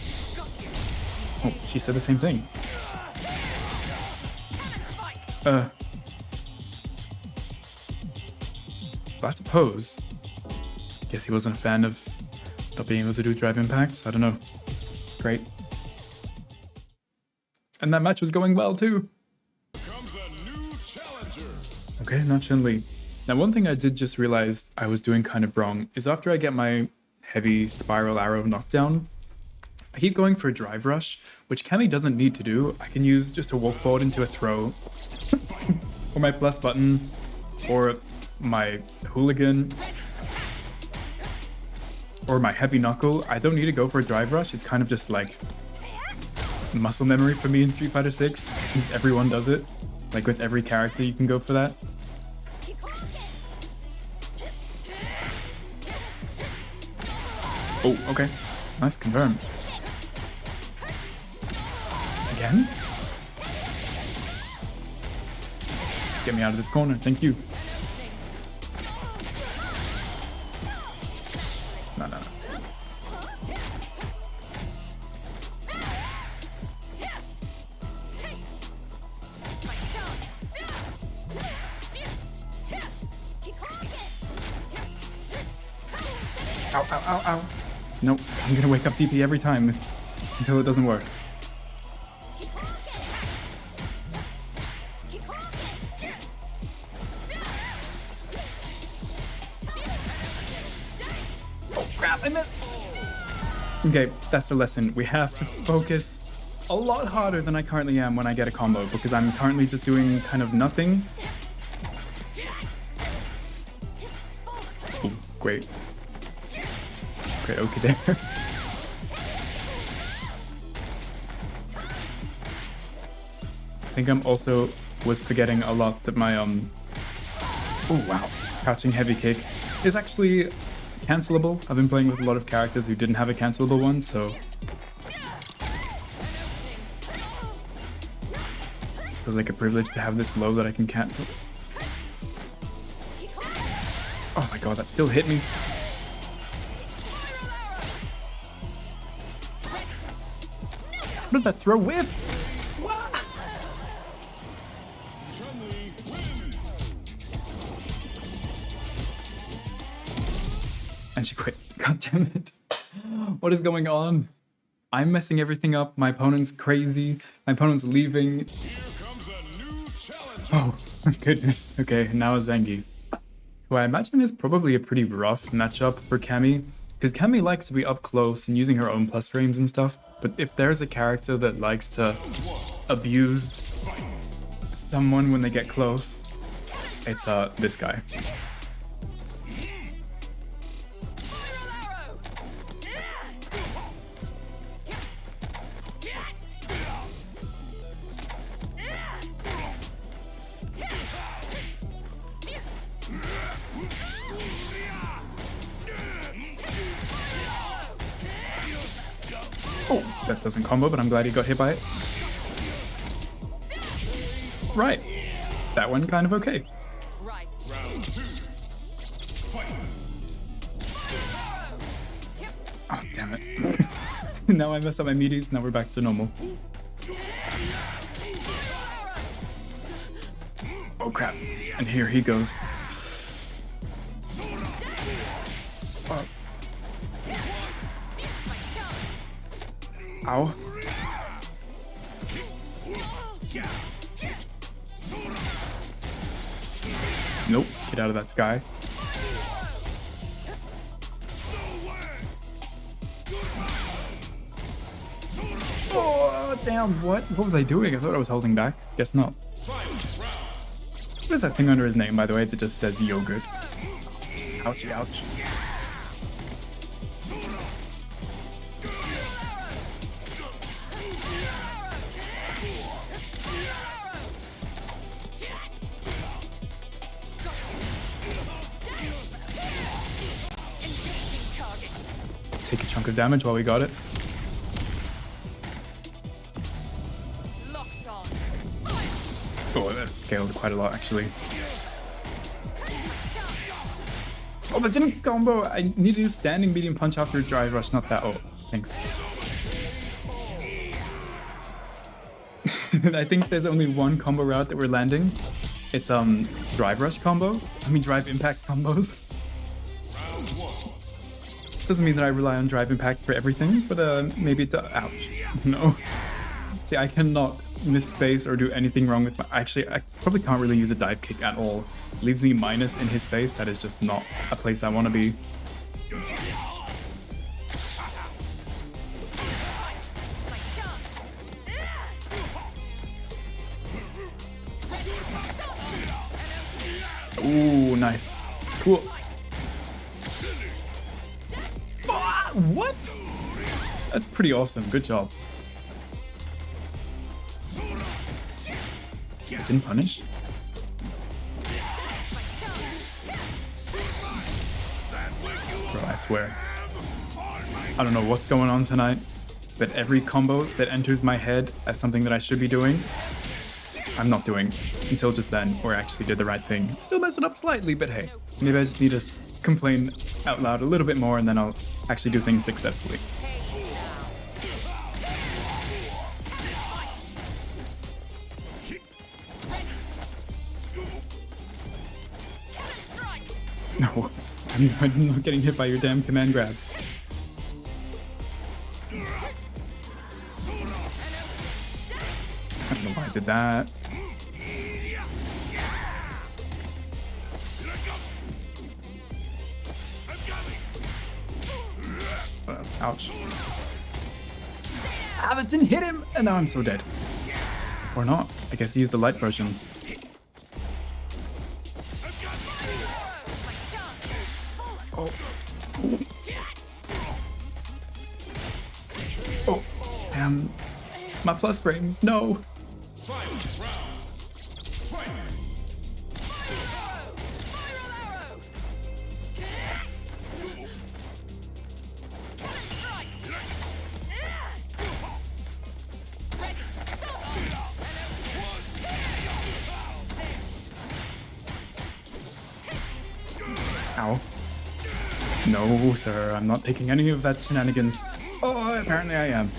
Oh, she said the same thing. I suppose. Guess he wasn't a fan of not being able to do drive impacts. I don't know. Great. And that match was going well too. Comes a new challenger. Okay, not Chun-Li. Now, one thing I did just realize I was doing kind of wrong is after I get my heavy spiral arrow knockdown, I keep going for a drive rush, which Cammy doesn't need to do. I can use just a walk forward into a throw, or my plus button, or my hooligan, or my heavy knuckle. I don't need to go for a drive rush. It's kind of just like muscle memory for me in Street Fighter 6, because everyone does it. Like with every character, you can go for that. Oh, okay. Nice, confirm. Again? Get me out of this corner, thank you. No. Ow. Nope, I'm gonna wake up DP every time until it doesn't work. Oh crap, I missed! Okay, that's the lesson. We have to focus a lot harder than I currently am when I get a combo, because I'm currently just doing kind of nothing. Oh, great. Great, okay there. I think I'm also was forgetting a lot that my oh wow, crouching heavy kick is actually cancelable. I've been playing with a lot of characters who didn't have a cancelable one, so it feels like a privilege to have this low that I can cancel. Oh my god, that still hit me. What did that throw with? What? Chun-Li wins. And she quit. God damn it. What is going on? I'm messing everything up. My opponent's crazy. My opponent's leaving. Here comes a new challenger. Oh, goodness. Okay, now Zangi, who I imagine is probably a pretty rough matchup for Cammy, because Cammy likes to be up close and using her own plus frames and stuff, but if there's a character that likes to abuse someone when they get close, it's this guy. Oh, that doesn't combo, but I'm glad he got hit by it. Right. That one kind of okay. Right. Round 2. Fight. Oh, damn it. Now I messed up my meaties, now we're back to normal. Oh crap. And here he goes. Oh. Ow. Nope, get out of that sky. Oh, damn, what? What was I doing? I thought I was holding back. Guess not. What is that thing under his name, by the way, that just says yogurt? Ouchie, ouch. Take a chunk of damage while we got it. Oh, that scaled quite a lot, actually. Oh, that didn't combo. I need to do standing medium punch after drive rush, not that. Oh, thanks. I think there's only one combo route that we're landing. It's drive rush combos. I mean drive impact combos. Doesn't mean that I rely on drive impact for everything, but maybe it's ouch. No. See, I cannot miss space or do anything wrong with my. Actually, I probably can't really use a dive kick at all. It leaves me minus in his face. That is just not a place I want to be. Ooh, nice. Cool. Ah, what? That's pretty awesome. Good job. It didn't punish. Bro, I swear. I don't know what's going on tonight, but every combo that enters my head as something that I should be doing, I'm not doing until just then, or actually did the right thing. Still mess it up slightly, but hey, maybe I just need to complain out loud a little bit more and then I'll actually do things successfully. No, I'm not getting hit by your damn command grab. I don't know why I did that. Ouch. Ah, that didn't hit him! And now I'm so dead. Or not. I guess he used the light version. Oh. Oh. Damn. My plus frames. No. Ow. No, sir, I'm not taking any of that shenanigans. Oh, apparently I am.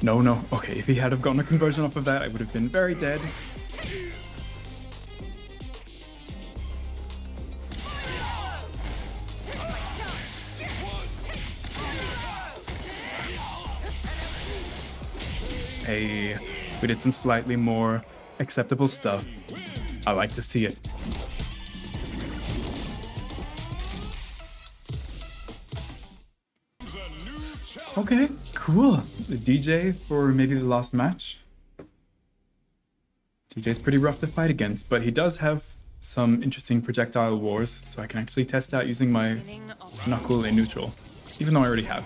No, no. Okay, if he had have gotten a conversion off of that, I would have been very dead. Hey, we did some slightly more acceptable stuff. I like to see it. Okay, cool. The DJ for maybe the last match. DJ's pretty rough to fight against, but he does have some interesting projectile wars, so I can actually test out using my knuckle in neutral, even though I already have.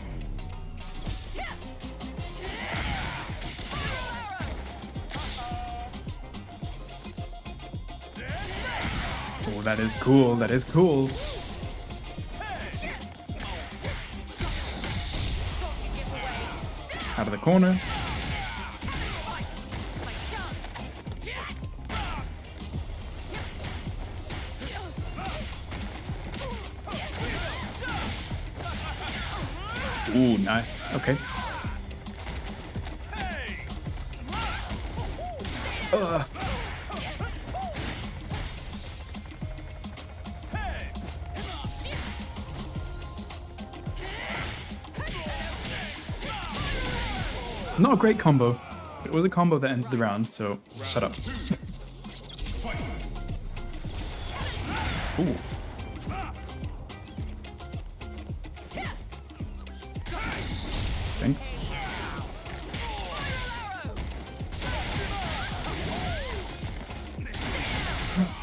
Oh, that is cool. That is cool. Out of the corner. Ooh, nice. Okay. Not a great combo. It was a combo that ended the round, so shut up. Ooh. Thanks.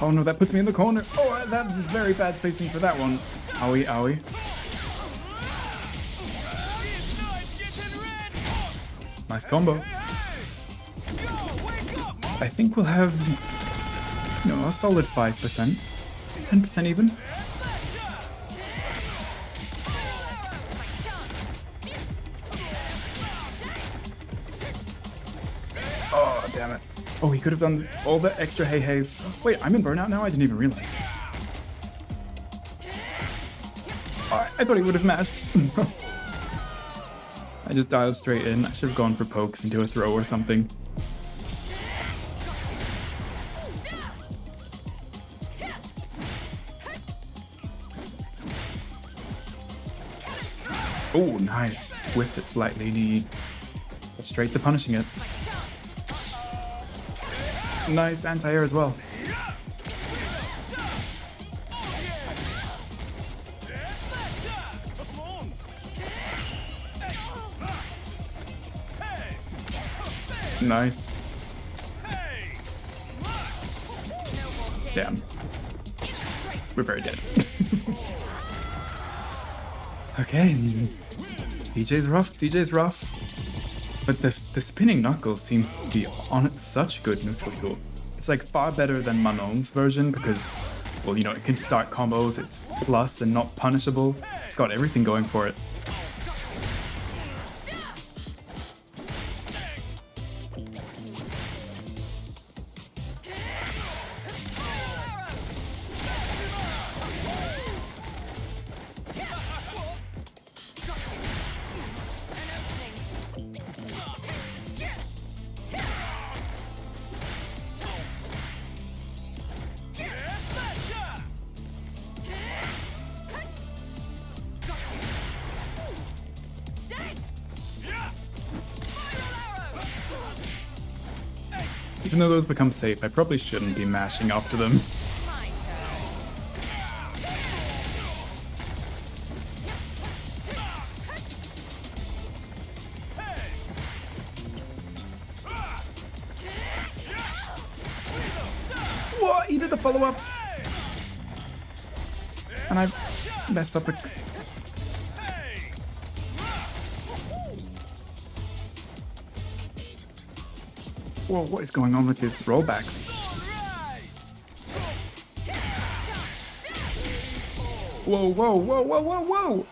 Oh no, that puts me in the corner. Oh, that's very bad spacing for that one. Owie, owie. Nice combo. I think we'll have, you know, a solid 5%. 10% even. Oh, damn it. Oh, he could have done all the extra hey-heys. Wait, I'm in burnout now? I didn't even realize. Oh, I thought he would have mashed. I just dialed straight in. I should have gone for pokes into a throw or something. Oh, nice. Whipped it slightly. Straight to punishing it. Nice anti-air as well. Nice. Damn. We're very dead. Okay. DJ's rough. But the spinning knuckles seems to be on such a good neutral tool. It's like far better than Manon's version because, well, you know, it can start combos, it's plus and not punishable. It's got everything going for it. Even though those become safe, I probably shouldn't be mashing after them. What? He did the follow-up! And I messed up a... Whoa, what is going on with his rollbacks? Whoa.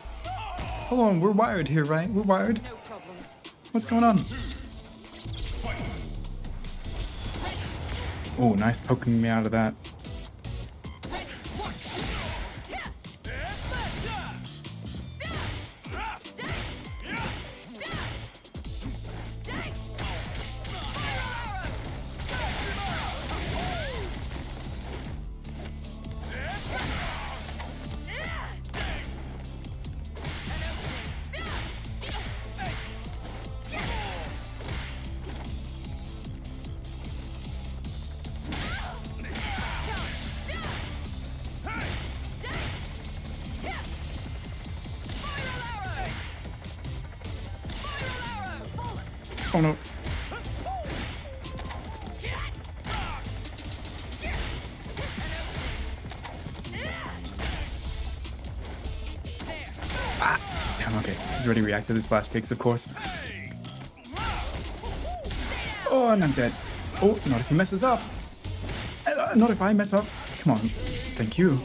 Hold on, we're wired here, right? We're wired. No problems. What's going on? Oh, nice poking me out of that. Oh no. Ah, damn, okay. He's already reacted to his flash kicks, of course. Oh, and I'm dead. Oh, not if he messes up. Not if I mess up. Come on. Thank you.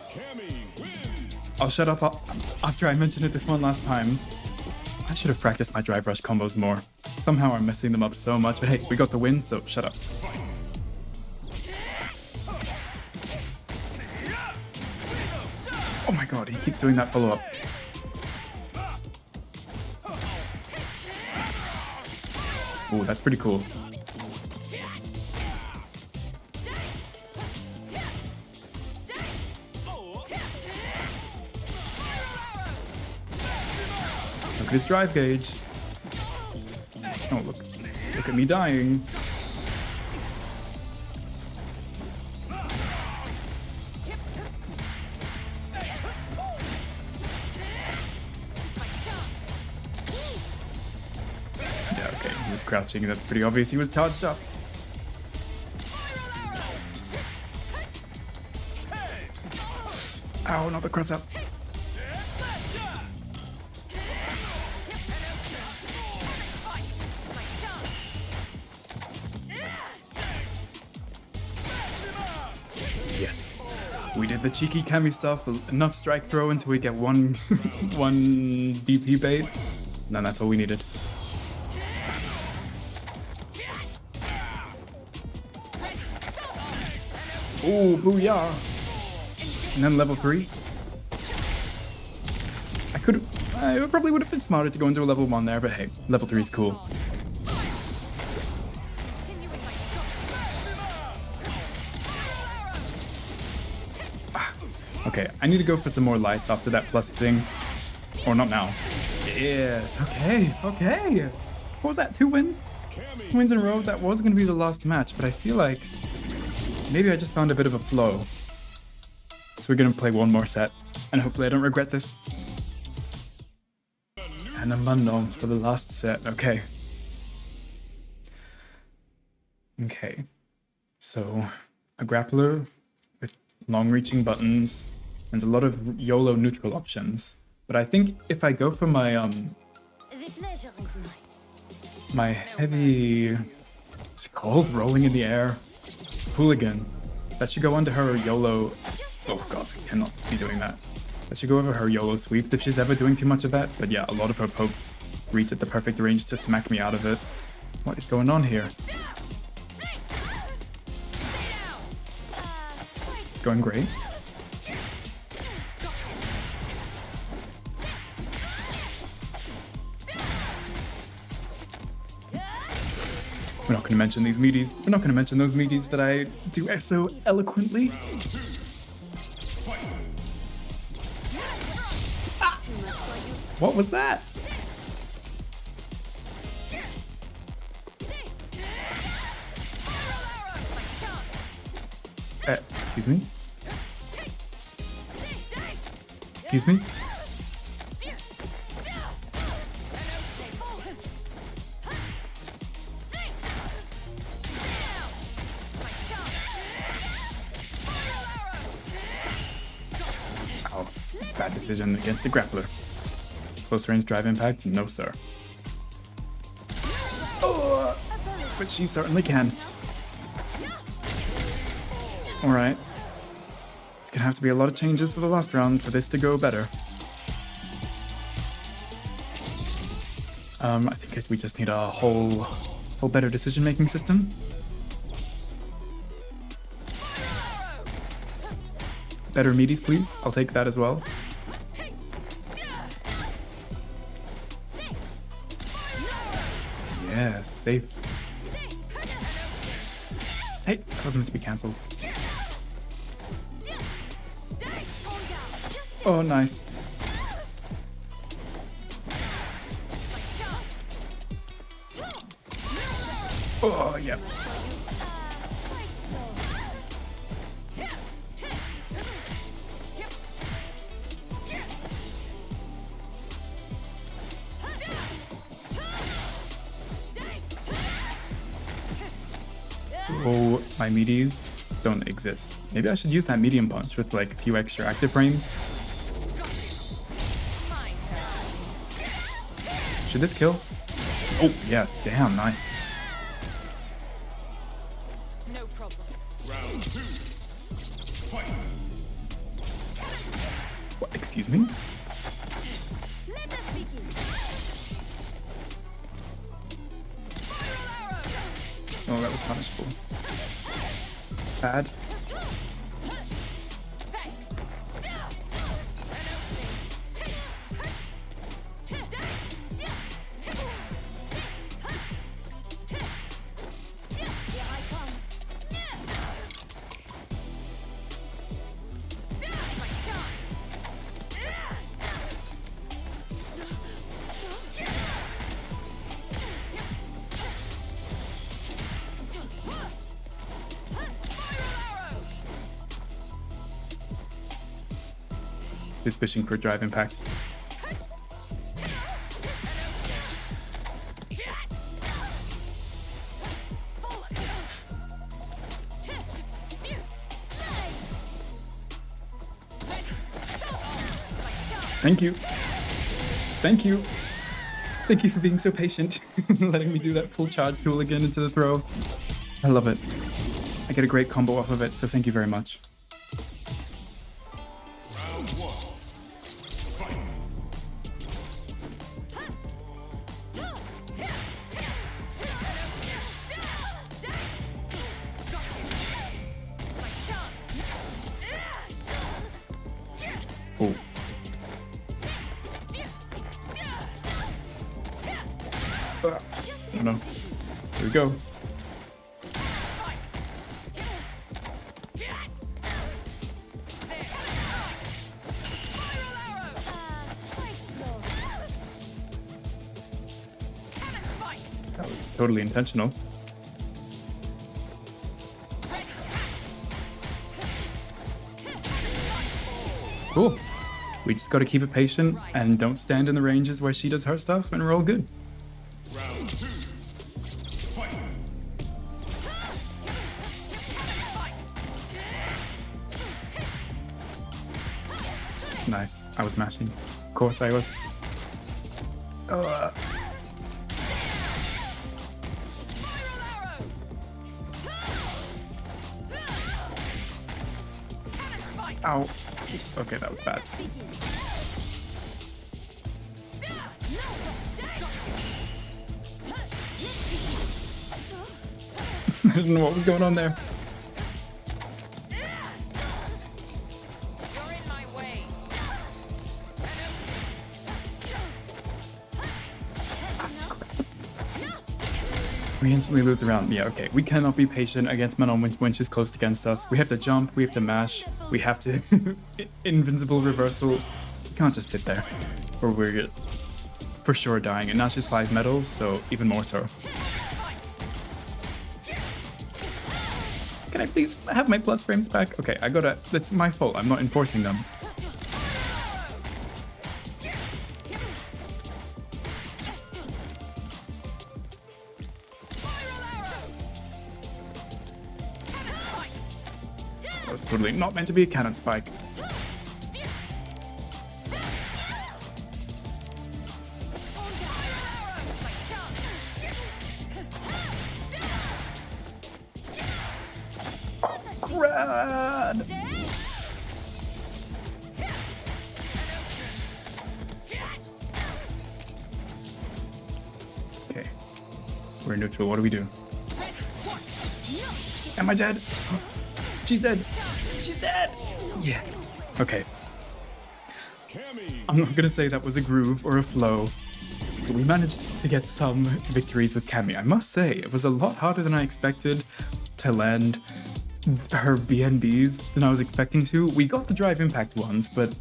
Cammy wins. I'll shut up after I mentioned it this one last time. I should have practiced my drive rush combos more. Somehow I'm messing them up so much, but hey, we got the win, so shut up. Oh my god, he keeps doing that follow-up. Ooh, that's pretty cool. Look at his drive gauge. Oh, look at me dying. Yeah, okay, he was crouching, that's pretty obvious. He was charged up. Ow, not the cross up. Yes, we did the cheeky Cammy stuff, enough strike throw until we get one DP bait, and then that's all we needed. Oh, booyah. And then level 3. I probably would have been smarter to go into a level 1 there, but hey, level 3 is cool. Okay, I need to go for some more lights after that plus thing. Or not now. Yes, okay. What was that, 2 wins? 2 wins in a row? That was going to be the last match, but I feel like maybe I just found a bit of a flow. So we're going to play one more set, and hopefully I don't regret this. And I'm unknown for the last set, okay. Okay, so a grappler with long-reaching buttons and a lot of YOLO neutral options. But I think if I go for my The pleasure is mine. my heavy, it's called rolling in the air, hooligan, that should go under her YOLO. Oh god, I cannot be doing that. That should go over her YOLO sweep if she's ever doing too much of that. But yeah, a lot of her pokes reach at the perfect range to smack me out of it. What is going on here? It's going great. We're not going to mention these meaties. We're not going to mention those meaties that I do so eloquently. Ah! What was that? Excuse me? Excuse me? Oh, bad decision against the grappler. Close range drive impact? No, sir. Oh, but she certainly can. Alright. It's gonna have to be a lot of changes for the last round for this to go better. I think we just need a whole better decision-making system. Better meaties, please. I'll take that as well. Yeah, safe. Hey, that was meant to be cancelled. Oh, nice. Oh, yeah. Oh, my meaties don't exist. Maybe I should use that medium punch with like a few extra active frames. Should this kill? Oh, yeah, damn, nice. No problem. Round 2. Fight. What, excuse me? Let us begin. Oh, that was punishable. Bad. Just fishing for drive impact. Thank you. Thank you. Thank you for being so patient. Letting me do that full charge tool again into the throw. I love it. I get a great combo off of it, so thank you very much. Round 1. Fight. Oh. Oh no. Here we go. That was totally intentional. Cool. We just gotta keep it patient and don't stand in the ranges where she does her stuff and we're all good. Round 2. Fight. Nice. I was mashing. Of course I was. Ow. Okay, that was bad. I didn't know what was going on there. You're in my way. We instantly lose around. Yeah, okay. We cannot be patient against Manon when she's close against us. We have to jump, we have to mash, we have to invincible reversal. We can't just sit there or we're for sure dying. And now she's 5 medals, so even more so. Can I please have my plus frames back? Okay, I gotta, that's my fault. I'm not enforcing them. That was totally not meant to be a cannon spike. Rad! Okay, we're neutral. What do we do? Am I dead? She's dead. She's dead. Yes. Okay. Cammy. I'm not gonna say that was a groove or a flow, but we managed to get some victories with Cammy. I must say, it was a lot harder than I expected to land her BNBs than I was expecting to. We got the drive impact ones, but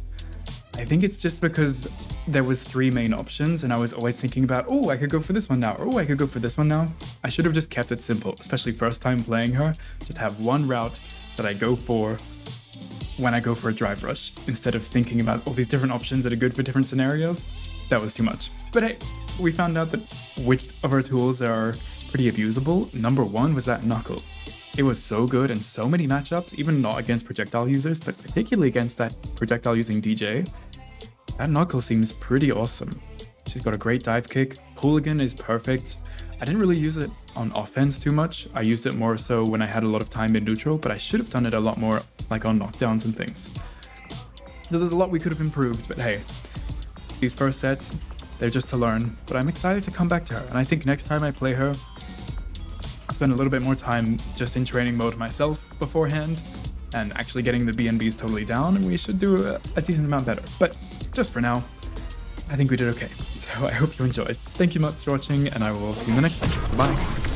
I think it's just because there was 3 main options and I was always thinking about, oh, I could go for this one now, or oh, I could go for this one now. I should have just kept it simple, especially first time playing her. Just have one route that I go for when I go for a drive rush, instead of thinking about all these different options that are good for different scenarios. That was too much. But hey, we found out that which of our tools are pretty abusable. Number 1 was that knuckle. It was so good in so many matchups, even not against projectile users, but particularly against that projectile using DJ. That knuckle seems pretty awesome. She's got a great dive kick. Hooligan is perfect. I didn't really use it on offense too much. I used it more so when I had a lot of time in neutral, but I should have done it a lot more like on knockdowns and things. So there's a lot we could have improved, but hey, these first sets, they're just to learn, but I'm excited to come back to her. And I think next time I play her, I'll spend a little bit more time just in training mode myself beforehand and actually getting the BNBs totally down, and we should do a decent amount better. But just for now, I think we did okay. So I hope you enjoyed. Thank you much for watching, and I will see you in the next one. Bye.